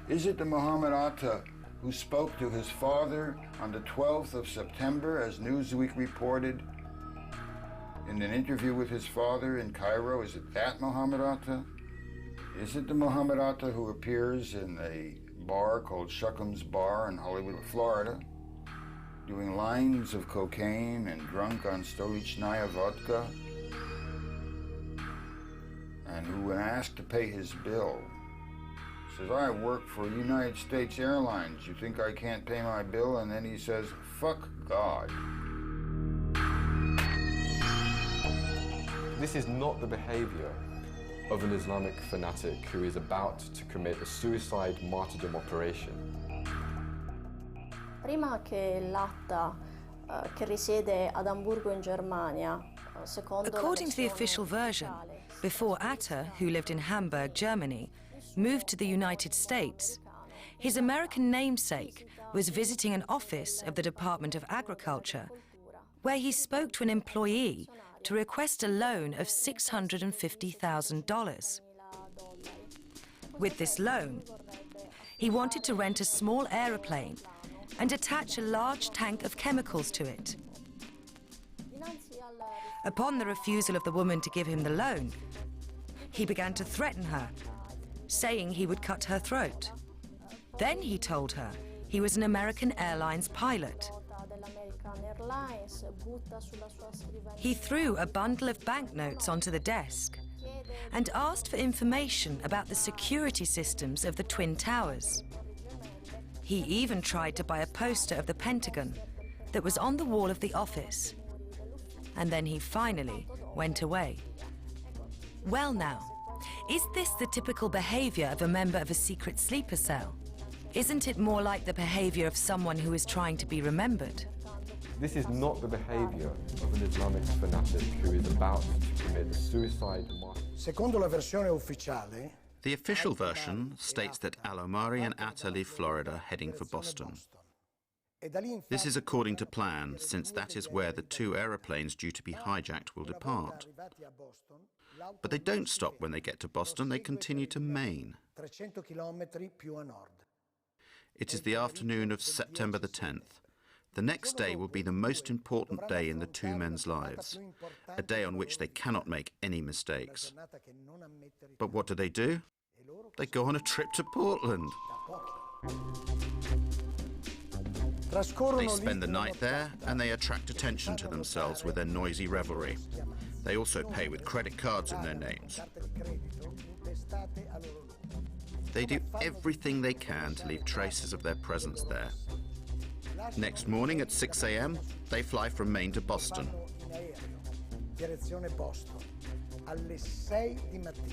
Is it the Mohammed Atta who spoke to his father on the 12th of September, as Newsweek reported, in an interview with his father in Cairo? Is it that Mohammed Atta? Is it the Mohammed Atta who appears in a bar called Shuckham's Bar in Hollywood, Florida, doing lines of cocaine and drunk on Stolichnaya vodka, and who, when asked to pay his bill, says, I work for United States Airlines, you think I can't pay my bill? And then he says, fuck God. This is not the behavior of an Islamic fanatic who is about to commit a suicide martyrdom operation. Prima che l'Atta che risiede ad Amburgo in Germania, according to the official version, before Atta, who lived in Hamburg, Germany, moved to the United States, his American namesake was visiting an office of the Department of Agriculture, where he spoke to an employee to request a loan of $650,000. With this loan, he wanted to rent a small aeroplane and attach a large tank of chemicals to it. Upon the refusal of the woman to give him the loan, he began to threaten her, saying he would cut her throat. Then he told her he was an American Airlines pilot. He threw a bundle of banknotes onto the desk and asked for information about the security systems of the Twin Towers. He even tried to buy a poster of the Pentagon that was on the wall of the office. And then he finally went away. Well now, is this the typical behavior of a member of a secret sleeper cell? Isn't it more like the behavior of someone who is trying to be remembered? This is not the behavior of an Islamic fanatic who is about to commit suicide. Secondo la versione ufficiale, The official version states that Al-Omari and Atta leave Florida heading for Boston. This is according to plan, since that is where the two aeroplanes due to be hijacked will depart. But they don't stop when they get to Boston, they continue to Maine. 300 chilometri più a nord. It is the afternoon of September the 10th. The next day will be the most important day in the two men's lives, a day on which they cannot make any mistakes. But what do? They go on a trip to Portland. They spend the night there and they attract attention to themselves with their noisy revelry. They also pay with credit cards in their names. They do everything they can to leave traces of their presence there. Next morning at 6 a.m., they fly from Maine to Boston.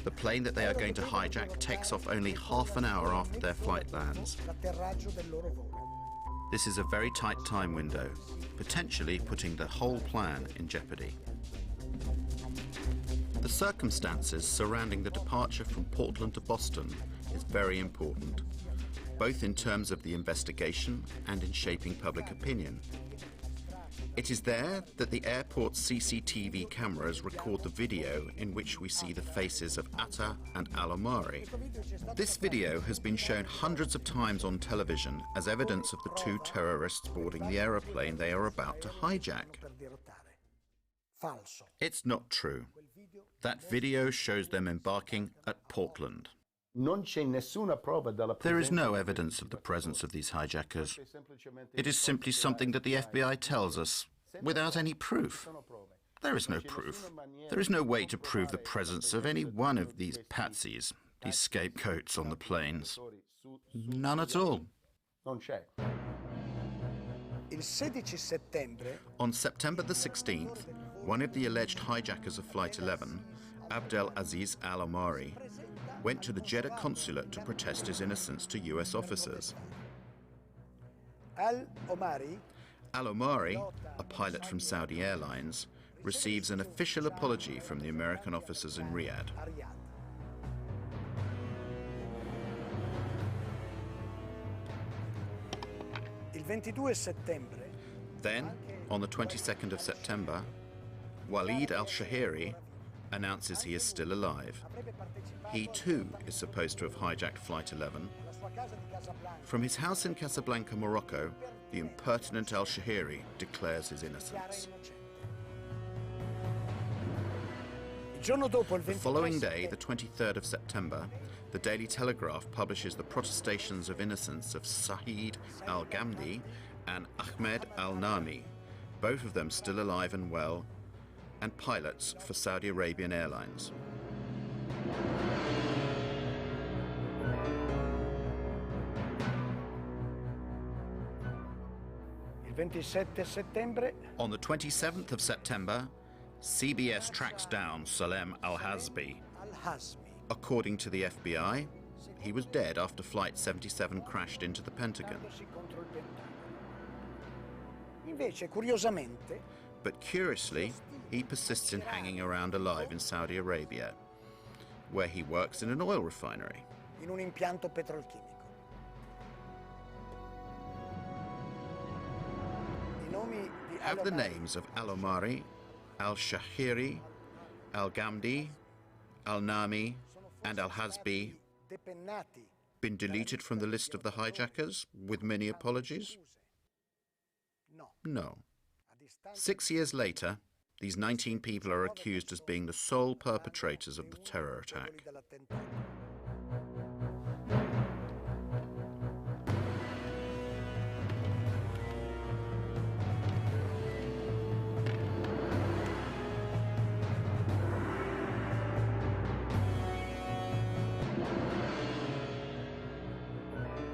The plane that they are going to hijack takes off only half an hour after their flight lands. This is a very tight time window, potentially putting the whole plan in jeopardy. The circumstances surrounding the departure from Portland to Boston is very important, both in terms of the investigation and in shaping public opinion. It is there that the airport's CCTV cameras record the video in which we see the faces of Atta and Al-Omari. This video has been shown hundreds of times on television as evidence of the two terrorists boarding the aeroplane they are about to hijack. It's not true. That video shows them embarking at Portland. There is no evidence of the presence of these hijackers. It is simply something that the FBI tells us, without any proof. There is no proof. There is no way to prove the presence of any one of these patsies, these scapegoats on the planes. None at all. On September the 16th, one of the alleged hijackers of Flight 11, Abdel Aziz Al-Omari, went to the Jeddah consulate to protest his innocence to US officers. Al-Omari, a pilot from Saudi Airlines, receives an official apology from the American officers in Riyadh. Then, on the 22nd of September, Walid al-Shahiri announces he is still alive. He too is supposed to have hijacked Flight 11. From his house in Casablanca, Morocco, the impertinent al-Shahiri declares his innocence. The following day, the 23rd of September, the Daily Telegraph publishes the protestations of innocence of Saeed al-Ghamdi and Ahmed al-Nami, both of them still alive and well, and pilots for Saudi Arabian Airlines. On the 27th of September, CBS tracks down Salem al-Hazmi. According to the FBI, he was dead after Flight 77 crashed into the Pentagon. But curiously, he persists in hanging around alive in Saudi Arabia, where he works in an oil refinery. Have the names of Al-Omari, al-Shahiri, al-Ghamdi, al-Nami, and al-Hazmi been deleted from the list of the hijackers, with many apologies? No. 6 years later, these 19 people are accused as being the sole perpetrators of the terror attack.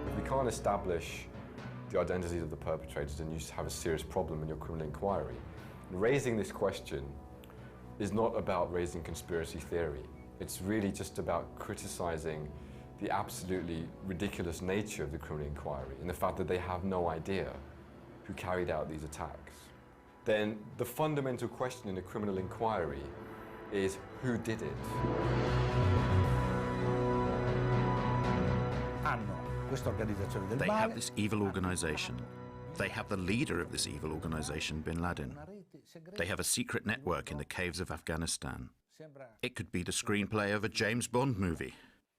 If we can't establish the identities of the perpetrators, then you have a serious problem in your criminal inquiry. Raising this question is not about raising conspiracy theory. It's really just about criticizing the absolutely ridiculous nature of the criminal inquiry and the fact that they have no idea who carried out these attacks. Then the fundamental question in a criminal inquiry is who did it? They have this evil organization. They have the leader of this evil organization, bin Laden. They have a secret network in the caves of Afghanistan. It could be the screenplay of a James Bond movie.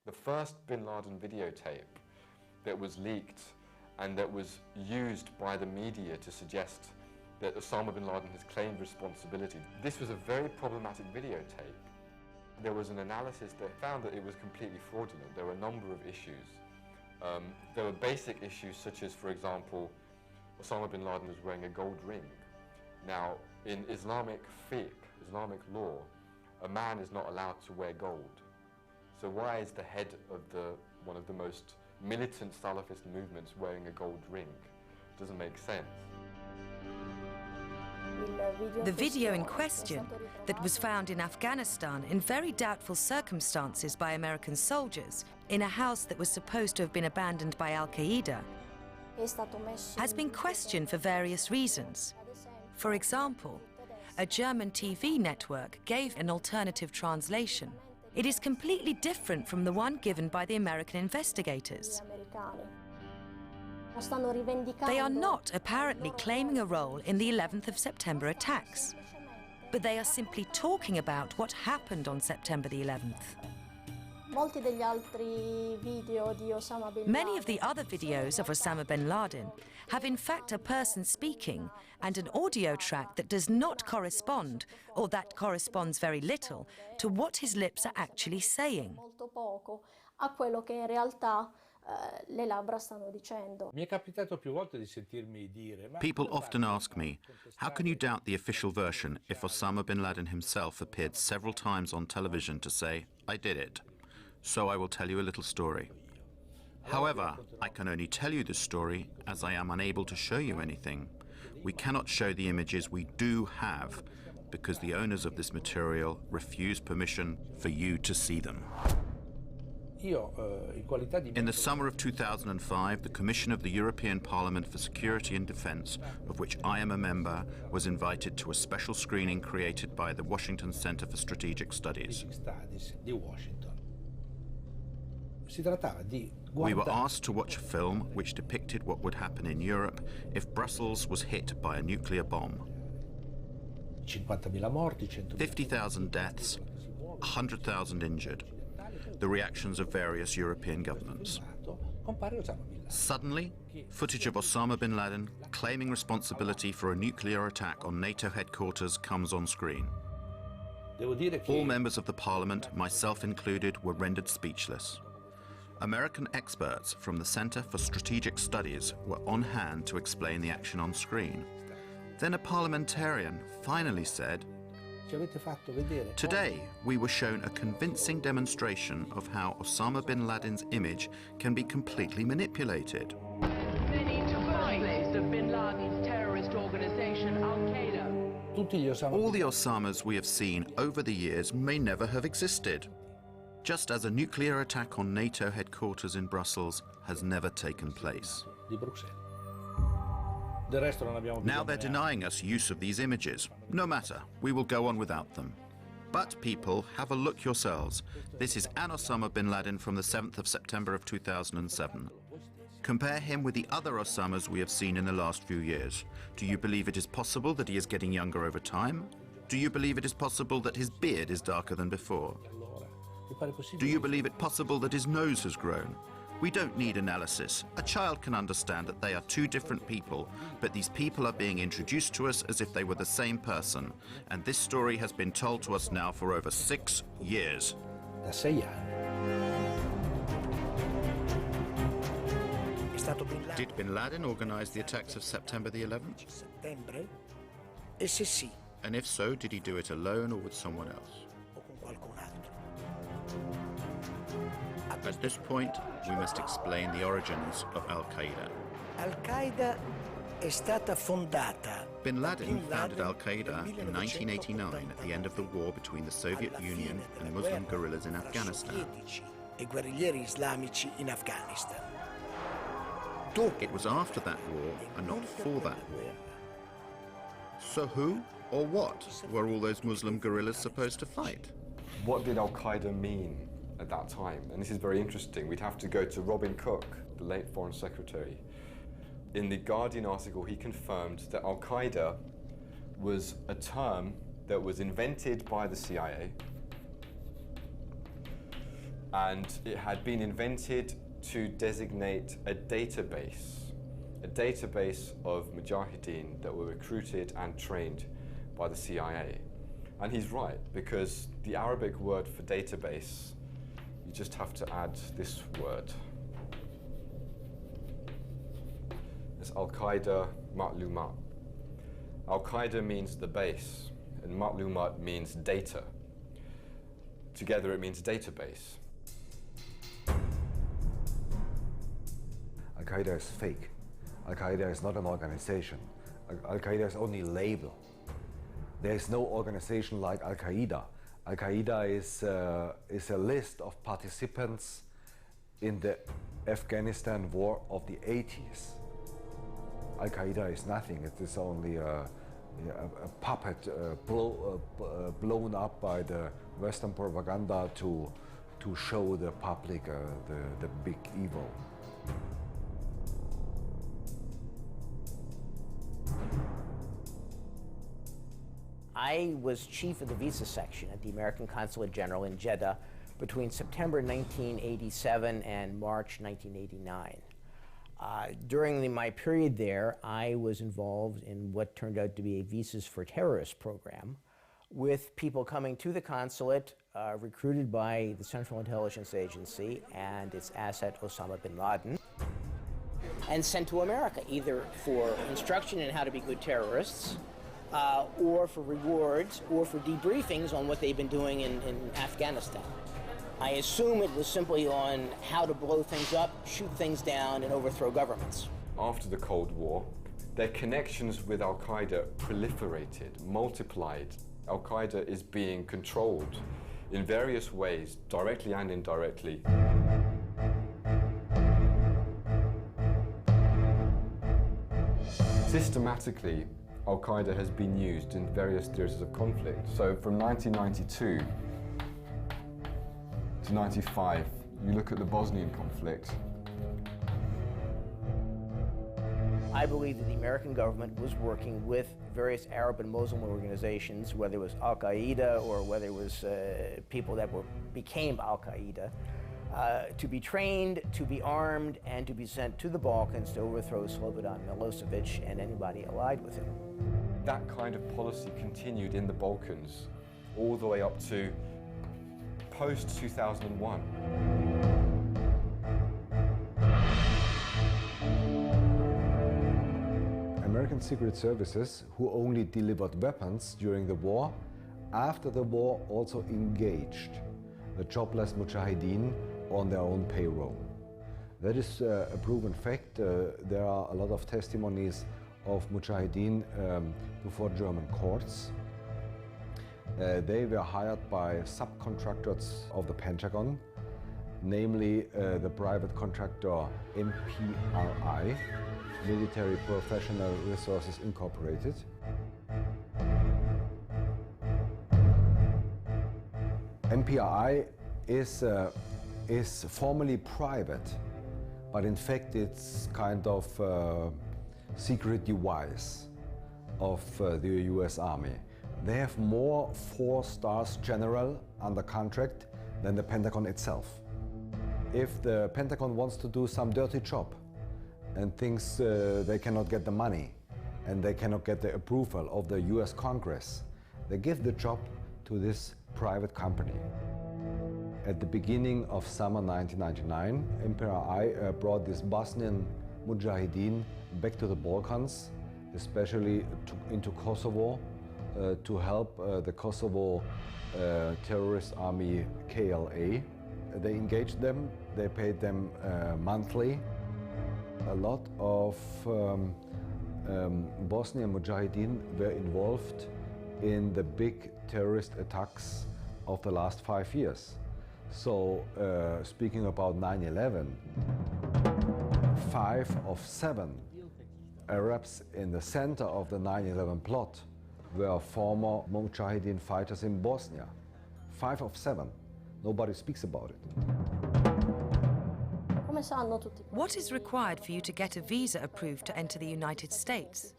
The first bin Laden videotape that was leaked and that was used by the media to suggest that Osama bin Laden has claimed responsibility. This was a very problematic videotape. There was an analysis that found that it was completely fraudulent. There were a number of issues. There were basic issues such as, for example, Osama bin Laden was wearing a gold ring. Now, in Islamic fiqh, Islamic law, a man is not allowed to wear gold. So why is the head of one of the most militant Salafist movements wearing a gold ring? It doesn't make sense. The video in question, that was found in Afghanistan in very doubtful circumstances by American soldiers in a house that was supposed to have been abandoned by Al-Qaeda, has been questioned for various reasons. For example, a German TV network gave an alternative translation. It is completely different from the one given by the American investigators. They are not apparently claiming a role in the 11th of September attacks, but they are simply talking about what happened on September the 11th. Many of the other videos of Osama bin Laden have in fact a person speaking and an audio track that does not correspond, or that corresponds very little, to what his lips are actually saying. People often ask me, how can you doubt the official version if Osama bin Laden himself appeared several times on television to say, I did it? So I will tell you a little story. However, I can only tell you this story as I am unable to show you anything. We cannot show the images we do have because the owners of this material refuse permission for you to see them. In the summer of 2005, the Commission of the European Parliament for Security and Defence, of which I am a member, was invited to a special screening created by the Washington Center for Strategic Studies. We were asked to watch a film which depicted what would happen in Europe if Brussels was hit by a nuclear bomb. 50,000 deaths, 100,000 injured. The reactions of various European governments. Suddenly, footage of Osama bin Laden claiming responsibility for a nuclear attack on NATO headquarters comes on screen. All members of the parliament, myself included, were rendered speechless. American experts from the Center for Strategic Studies were on hand to explain the action on screen. Then a parliamentarian finally said, "Today, we were shown a convincing demonstration of how Osama bin Laden's image can be completely manipulated." They need to fight the bin Laden's terrorist organization, Al-Qaeda. All the Osamas we have seen over the years may never have existed, just as a nuclear attack on NATO headquarters in Brussels has never taken place. Now they're denying us use of these images. No matter, we will go on without them. But people, have a look yourselves. This is an Osama bin Laden from the 7th of September of 2007. Compare him with the other Osamas we have seen in the last few years. Do you believe it is possible that he is getting younger over time? Do you believe it is possible that his beard is darker than before? Do you believe it possible that his nose has grown? We don't need analysis. A child can understand that they are two different people, but these people are being introduced to us as if they were the same person. And this story has been told to us now for over 6 years. Did bin Laden organize the attacks of September the 11th? And if so, did he do it alone or with someone else? At this point, we must explain the origins of Al-Qaeda. Al-Qaeda è stata fondata Bin Laden founded al-Qaeda in 1989 at the end of the war between the Soviet Union and Muslim guerrillas in Afghanistan. E guerriglieri islamici in Afghanistan. It was after that war and not before that war. So who or what were all those Muslim guerrillas supposed to fight? What did al-Qaeda mean at that time? And this is very interesting. We'd have to go to Robin Cook, the late Foreign Secretary. In the Guardian article, he confirmed that al-Qaeda was a term that was invented by the CIA, and it had been invented to designate a database of mujahideen that were recruited and trained by the CIA. And he's right, because the Arabic word for database, you just have to add this word. It's Al-Qaeda Ma'lumat. Al-Qaeda means the base, and Ma'lumat means data. Together it means database. Al-Qaeda is fake. Al-Qaeda is not an organization. Al-Qaeda is only a label. There is no organization like Al-Qaeda. Al-Qaeda is a list of participants in the Afghanistan war of the 80s. Al-Qaeda is nothing. It is only a puppet blown up by the Western propaganda to show the public the big evil. I was chief of the visa section at the American Consulate General in Jeddah between September 1987 and March 1989. During my period there, I was involved in what turned out to be a Visas for Terrorists program with people coming to the consulate recruited by the Central Intelligence Agency and its asset Osama bin Laden, and sent to America, either for instruction in how to be good terrorists, or for rewards, or for debriefings on what they've been doing in Afghanistan. I assume it was simply on how to blow things up, shoot things down, and overthrow governments. After the Cold War, their connections with Al-Qaeda proliferated, multiplied. Al-Qaeda is being controlled in various ways, directly and indirectly. Systematically, Al-Qaeda has been used in various theaters of conflict. So from 1992 to 95, you look at the Bosnian conflict. I believe that the American government was working with various Arab and Muslim organizations, whether it was Al-Qaeda or whether it was people that became Al-Qaeda, to be trained, to be armed, and to be sent to the Balkans to overthrow Slobodan Milosevic and anybody allied with him. That kind of policy continued in the Balkans all the way up to post-2001. American Secret Services, who only delivered weapons during the war, after the war also engaged the jobless mujahideen on their own payroll. That is a proven fact. There are a lot of testimonies of mujahideen before German courts. They were hired by subcontractors of the Pentagon, namely the private contractor MPRI, Military Professional Resources Incorporated. MPRI is formally private, but in fact it's kind of secret device of the US Army. They have more 4-star general under contract than the Pentagon itself. If the Pentagon wants to do some dirty job and thinks they cannot get the money and they cannot get the approval of the US Congress, they give the job to this private company. At the beginning of summer 1999, MPRI brought this Bosnian mujahideen back to the Balkans, especially into Kosovo, to help the Kosovo terrorist army KLA. They engaged them, they paid them monthly. A lot of Bosnian Mujahideen were involved in the big terrorist attacks of the last 5 years. So, speaking about 9/11, 5 of 7 Arabs in the center of the 9/11 plot were former Mujahideen fighters in Bosnia. 5 of 7. Nobody speaks about it. What is required for you to get a visa approved to enter the United States?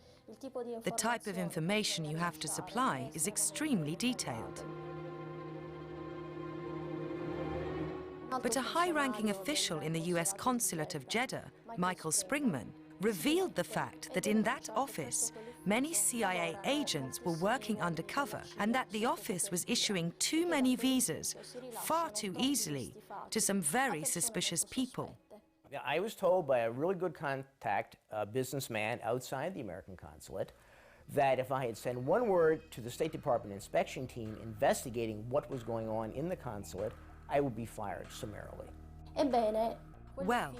The type of information you have to supply is extremely detailed. But a high-ranking official in the US consulate of Jeddah, Michael Springman, revealed the fact that in that office, many CIA agents were working undercover and that the office was issuing too many visas far too easily to some very suspicious people. I was told by a really good contact, a businessman outside the American consulate, that if I had sent one word to the State Department inspection team investigating what was going on in the consulate, I would be fired summarily. Well,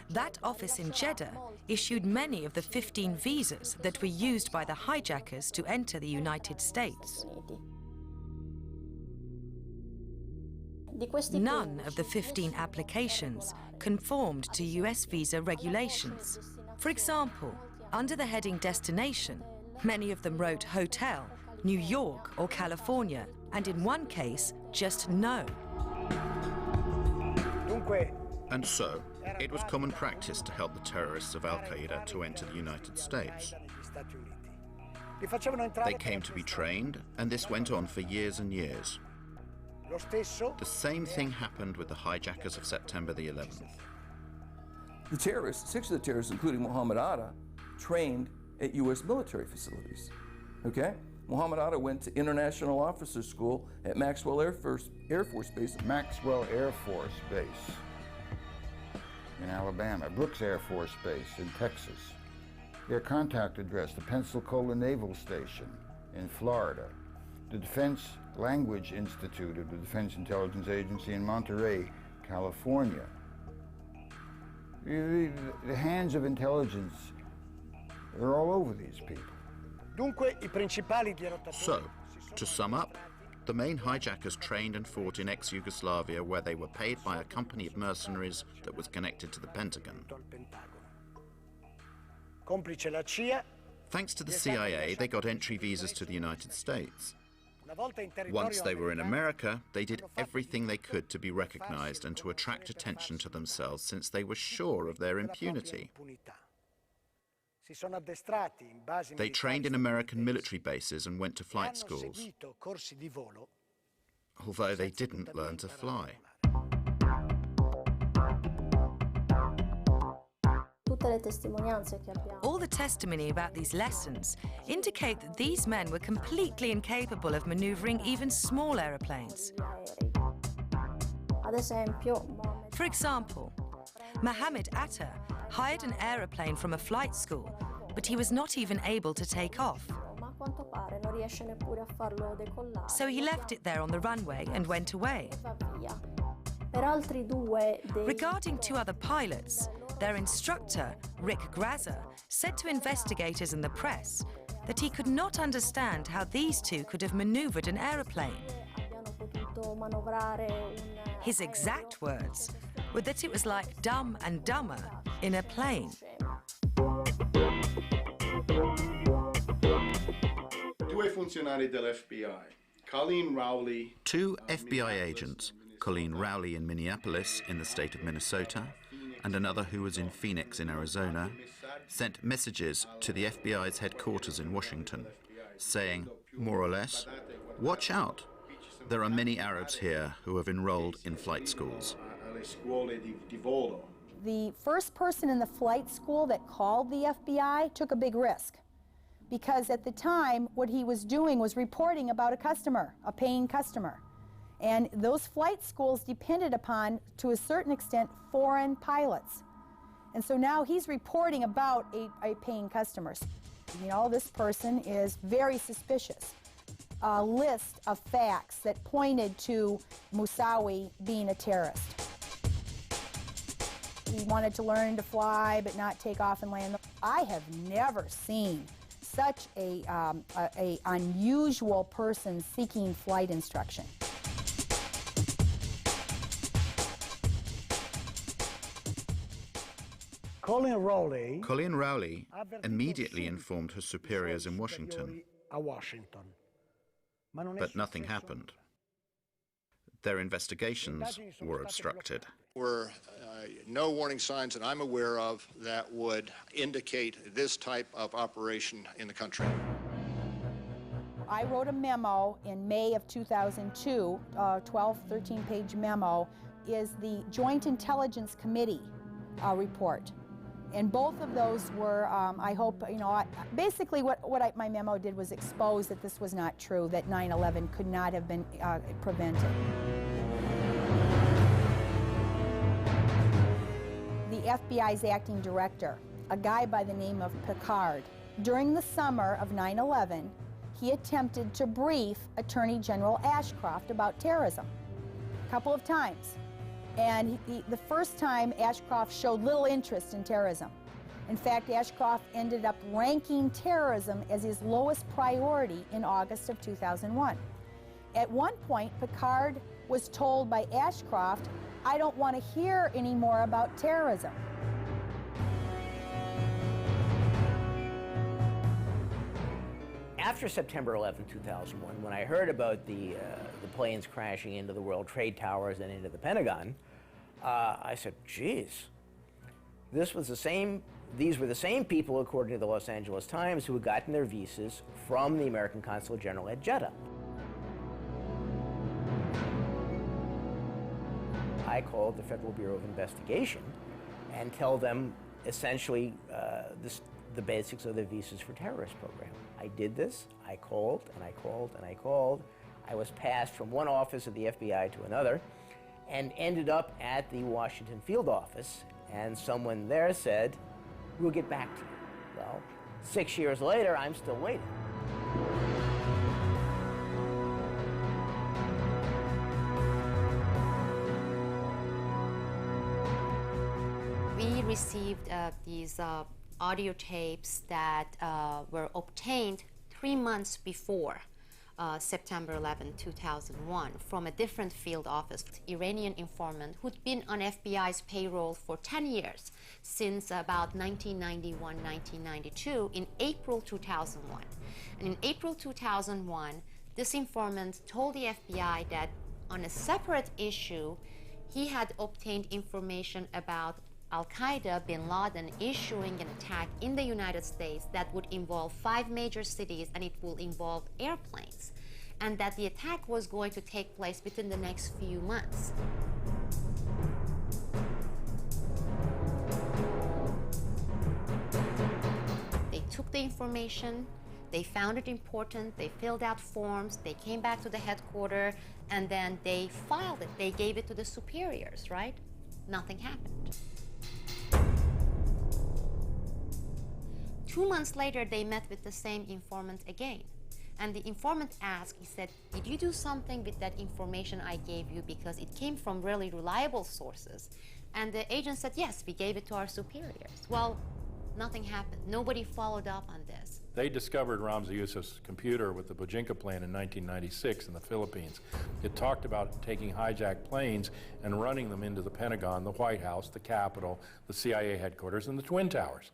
that office in Jeddah issued many of the 15 visas that were used by the hijackers to enter the United States. None of the 15 applications conformed to US visa regulations. For example, under the heading Destination, many of them wrote Hotel, New York or California, and in one case, just no. And so, it was common practice to help the terrorists of Al-Qaeda to enter the United States. They came to be trained, and this went on for years and years. The same thing happened with the hijackers of September the 11th. The terrorists, 6 of the terrorists, including Mohammed Atta, trained at U.S. military facilities. Okay? Mohammed Atta went to International Officers School at Maxwell Air Force Base. Maxwell Air Force Base in Alabama, Brooks Air Force Base in Texas. Their contact address, the Pensacola Naval Station in Florida, the Defense Language Institute of the Defense Intelligence Agency in Monterey, California. The hands of intelligence are all over these people. So, to sum up, the main hijackers trained and fought in ex-Yugoslavia, where they were paid by a company of mercenaries that was connected to the Pentagon. Thanks to the CIA, they got entry visas to the United States. Once they were in America, they did everything they could to be recognized and to attract attention to themselves, since they were sure of their impunity. They trained in American military bases and went to flight schools, although they didn't learn to fly. All the testimony about these lessons indicate that these men were completely incapable of maneuvering even small aeroplanes. For example, Mohammed Atta hired an aeroplane from a flight school, but he was not even able to take off. So he left it there on the runway and went away. Regarding 2 other pilots, their instructor, Rick Grazer, said to investigators and the press that he could not understand how these 2 could have maneuvered an aeroplane. His exact words were that it was like Dumb and Dumber in a plane. Two FBI agents, Colleen Rowley in Minneapolis in the state of Minnesota, and another who was in Phoenix in Arizona, sent messages to the FBI's headquarters in Washington, saying, more or less, watch out. There are many Arabs here who have enrolled in flight schools. The first person in the flight school that called the FBI took a big risk, because at the time what he was doing was reporting about a customer, a paying customer. And those flight schools depended upon, to a certain extent, foreign pilots. And so now he's reporting about a paying customer. You know, this person is very suspicious. A list of facts that pointed to Moussaoui being a terrorist. He wanted to learn to fly but not take off and land. I have never seen such a unusual person seeking flight instruction. Colin Rowley immediately informed her superiors in Washington, but nothing happened. Their investigations were obstructed. There were no warning signs that I'm aware of that would indicate this type of operation in the country. I wrote a memo in May of 2002, 12, 13-page memo, is the Joint Intelligence Committee report. And both of those were, I hope, you know, basically what my memo did was expose that this was not true, that 9/11 could not have been prevented. The FBI's acting director, a guy by the name of Picard, during the summer of 9/11, he attempted to brief Attorney General Ashcroft about terrorism a couple of times. And the first time, Ashcroft showed little interest in terrorism. In fact, Ashcroft ended up ranking terrorism as his lowest priority in August of 2001. At one point, Picard was told by Ashcroft, "I don't want to hear any more about terrorism." After September 11, 2001, when I heard about the planes crashing into the World Trade Towers and into the Pentagon, I said, geez, these were the same people, according to the Los Angeles Times, who had gotten their visas from the American Consulate General at Jeddah. I called the Federal Bureau of Investigation and tell them essentially the basics of the Visas for Terrorists program. I did this, I called, and I called, and I called. I was passed from one office of the FBI to another and ended up at the Washington field office, and someone there said, "We'll get back to you." Well, 6 years later, I'm still waiting. We received these audio tapes that were obtained 3 months before September 11, 2001, from a different field office, Iranian informant who'd been on FBI's payroll for 10 years, since about 1991, 1992, in April 2001. And in April 2001, this informant told the FBI that on a separate issue, he had obtained information about Al-Qaeda, bin Laden, issuing an attack in the United States that would involve 5 major cities, and it will involve airplanes, and that the attack was going to take place within the next few months. They took the information, they found it important, they filled out forms, they came back to the headquarters, and then they filed it. They gave it to the superiors, right? Nothing happened. 2 months later, they met with the same informant again. And the informant asked, he said, "Did you do something with that information I gave you, because it came from really reliable sources?" And the agent said, "Yes, we gave it to our superiors." Well, nothing happened. Nobody followed up on this. They discovered Ramzi Youssef's computer with the Bojinka plan in 1996 in the Philippines. It talked about taking hijacked planes and running them into the Pentagon, the White House, the Capitol, the CIA headquarters, and the Twin Towers.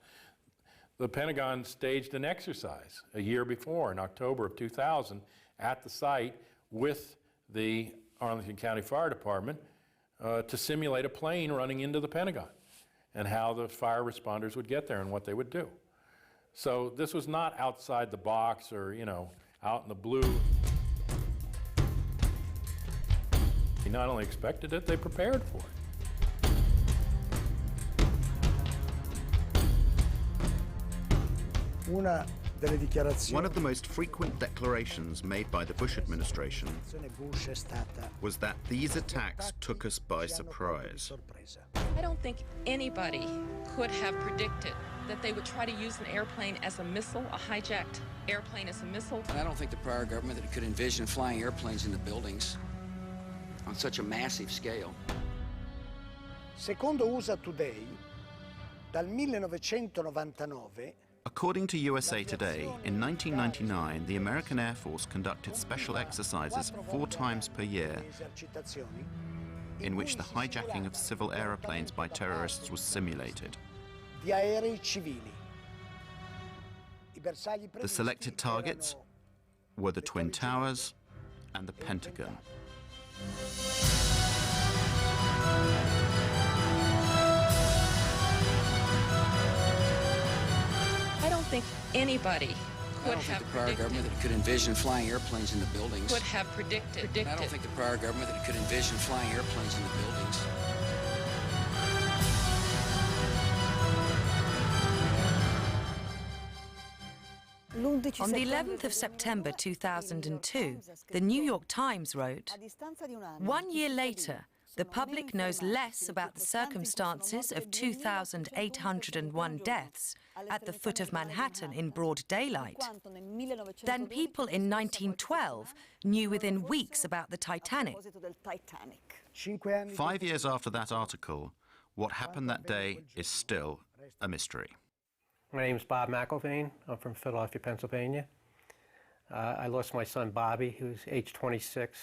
The Pentagon staged an exercise a year before, in October of 2000, at the site with the Arlington County Fire Department to simulate a plane running into the Pentagon and how the fire responders would get there and what they would do. So this was not outside the box or, you know, out in the blue. They not only expected it, they prepared for it. One of the most frequent declarations made by the Bush administration was that these attacks took us by surprise. I don't think anybody could have predicted that they would try to use an airplane as a missile, a hijacked airplane as a missile. And I don't think the prior government that could envision flying airplanes into buildings on such a massive scale. Secondo USA Today, Dal 1999 According to USA Today, in 1999, the American Air Force conducted special exercises 4 times per year in which the hijacking of civil aeroplanes by terrorists was simulated. di aerei civili. The selected targets were the Twin Towers and the Pentagon. I don't think anybody I could don't think have the prior predicted. government that could envision flying airplanes in the buildings. Could have predicted. I don't think the prior government that could envision flying airplanes in the buildings. On the 11th of September 2002, the New York Times wrote, "1 year later, the public knows less about the circumstances of 2,801 deaths at the foot of Manhattan in broad daylight than people in 1912 knew within weeks about the Titanic." 5 years after that article, what happened that day is still a mystery. My name is Bob McIlvaine. I'm from Philadelphia, Pennsylvania. I lost my son Bobby, who was age 26,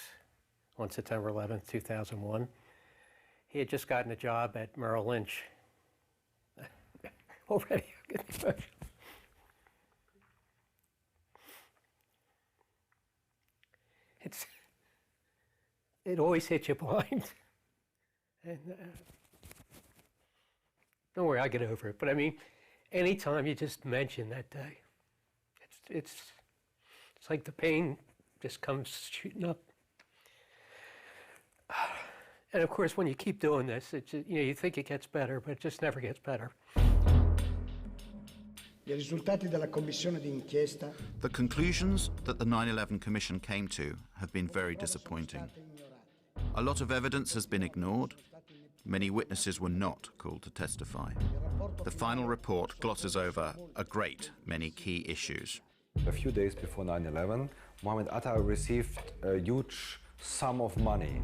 on September 11th, 2001. He had just gotten a job at Merrill Lynch. Already, I'm getting emotional. It always hits you blind. And don't worry, I'll get over it. But I mean, anytime you just mention that day, it's like the pain just comes shooting up. And of course, when you keep doing this, it's, you think it gets better, but it just never gets better. I risultati della commissione d'inchiesta The conclusions that the 9/11 Commission came to have been very disappointing. A lot of evidence has been ignored. Many witnesses were not called to testify. The final report glosses over a great many key issues. A few days before 9/11, Mohammed Atta received a huge sum of money,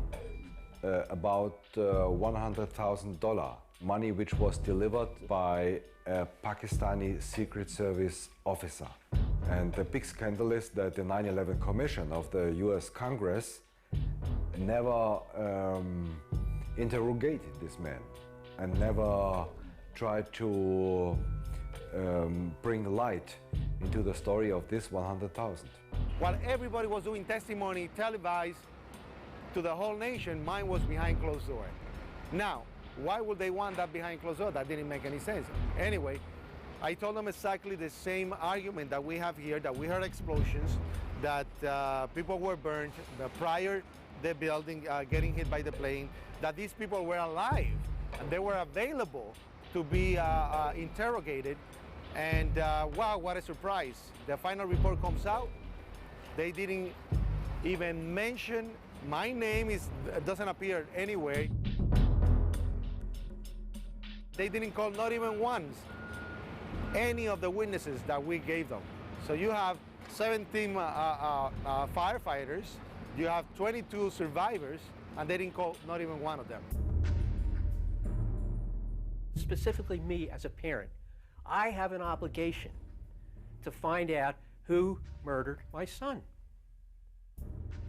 about $100,000, money which was delivered by a Pakistani Secret Service officer. And the big scandal is that the 9/11 Commission of the US Congress never interrogated this man and never tried to bring light into the story of this 100,000. While everybody was doing testimony televised to the whole nation, mine was behind closed door. Now, why would they want that behind closed door? That didn't make any sense. Anyway, I told them exactly the same argument that we have here, that we heard explosions, that people were burned prior the building getting hit by the plane, that these people were alive and they were available to be interrogated. And wow, what a surprise. The final report comes out. They didn't even mention my name, doesn't appear anywhere. They didn't call, not even once, any of the witnesses that we gave them. So you have 17 firefighters, you have 22 survivors, and they didn't call not even one of them. Specifically me as a parent, I have an obligation to find out who murdered my son.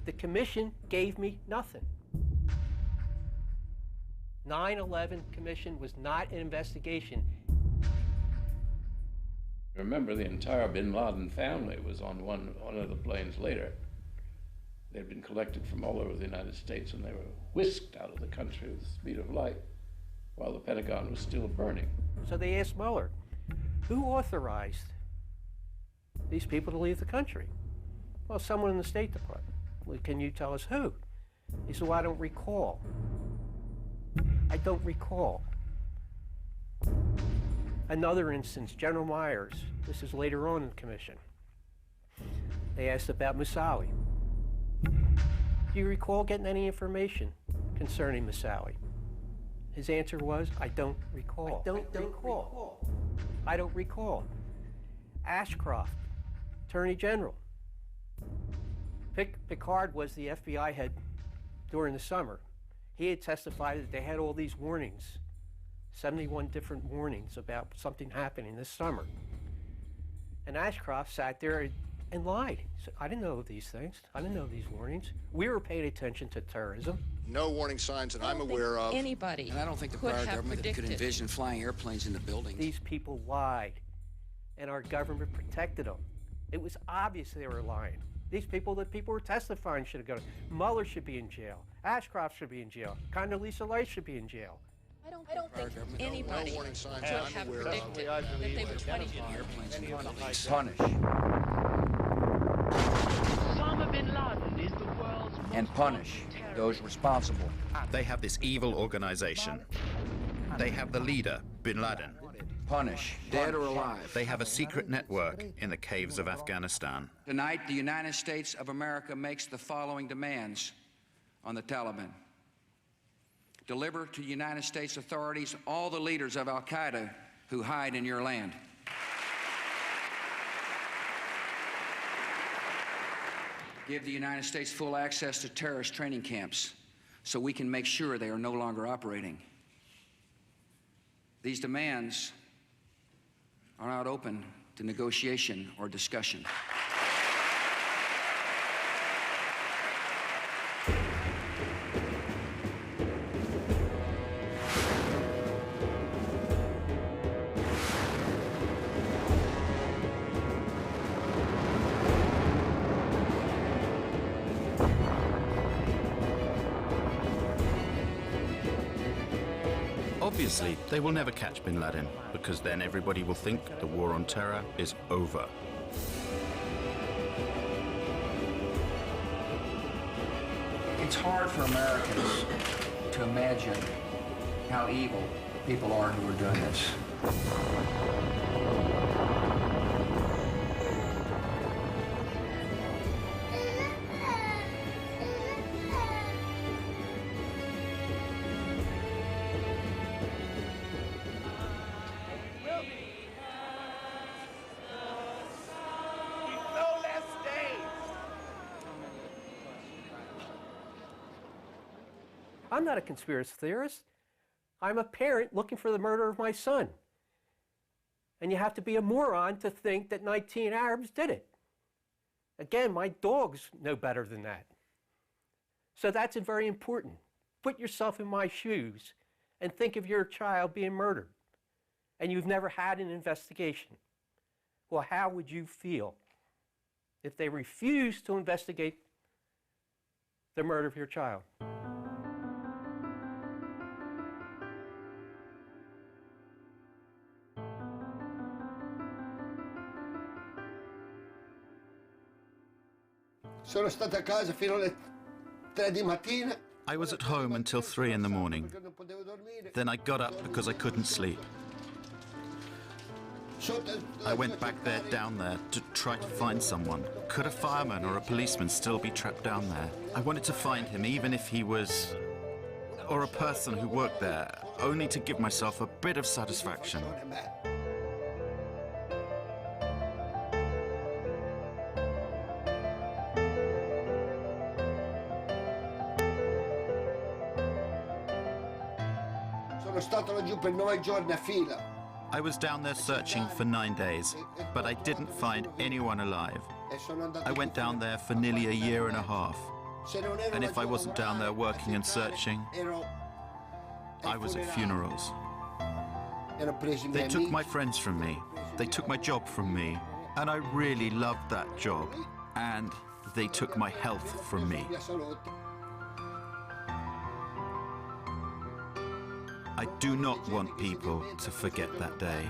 The commission gave me nothing. 9/11 Commission was not an investigation. Remember, the entire bin Laden family was on one of the planes later. They'd been collected from all over the United States, and they were whisked out of the country with the speed of light while the Pentagon was still burning. So they asked Mueller, who authorized these people to leave the country? Well, someone in the State Department. Well, can you tell us who? He said, well, I don't recall. I don't recall. Another instance, General Myers, this is later on in the commission. They asked about Moussaoui. Do you recall getting any information concerning Moussaoui? His answer was, I don't recall. I don't recall. I don't recall. Ashcroft, Attorney General. Picard was the FBI head during the summer. He had testified that they had all these warnings 71 different warnings about something happening this summer. And Ashcroft sat there and lied. He said, I didn't know these things. I didn't know these warnings. We were paying attention to terrorism. No warning signs that I'm aware of. Anybody And I don't think the could prior have government could predicted. envision flying airplanes into buildings. These people lied, and our government protected them. It was obvious they were lying. These people that people were testifying should have gone. Mueller should be in jail. Ashcroft should be in jail. Condoleezza Rice should be in jail. I don't think anybody warning signs could I'm have aware of. predicted that they would try to use airplanes into buildings. Punish. Osama bin Laden is the world's And punish those responsible. They have this evil organization. They have the leader, bin Laden. Punish. Dead or alive. They have a secret network in the caves of Afghanistan. Tonight, the United States of America makes the following demands on the Taliban. Deliver to United States authorities all the leaders of Al-Qaeda who hide in your land. Give the United States full access to terrorist training camps so we can make sure they are no longer operating. These demands are not open to negotiation or discussion. Obviously, they will never catch bin Laden, because then everybody will think the war on terror is over. It's hard for Americans to imagine how evil people are who are doing this. I'm not a conspiracy theorist. I'm a parent looking for the murder of my son. And you have to be a moron to think that 19 Arabs did it. Again, my dogs know better than that. So that's very important. Put yourself in my shoes and think of your child being murdered. And you've never had an investigation. Well, how would you feel if they refused to investigate the murder of your child? Sono stata a casa fino alle 3 di mattina. I was at home until 3 in the morning. Then I got up because I couldn't sleep. I went back there, down there, to try to find someone. Could a fireman or a policeman still be trapped down there? I wanted to find him, even if he was... or a person who worked there, only to give myself a bit of satisfaction. Sono stato laggiù per 9 giorni a fila. I was down there searching for 9 days, but I didn't find anyone alive. I went down there for nearly a year and a half. And if I wasn't down there working and searching, I was at funerals. They took my friends from me. They took my job from me. And I really loved that job. And they took my health from me. I do not want people to forget that day.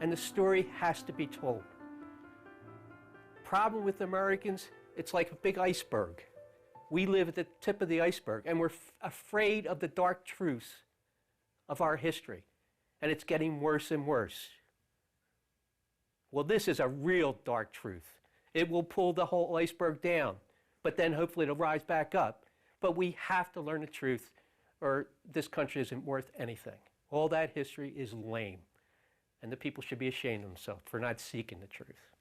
And the story has to be told. Problem with Americans, It's like a big iceberg. We live at the tip of the iceberg, and we're afraid of the dark truths of our history, and it's getting worse and worse. Well, this is a real dark truth. It will pull the whole iceberg down, but then hopefully it'll rise back up. But we have to learn the truth, or this country isn't worth anything. All that history is lame, and the people should be ashamed of themselves for not seeking the truth.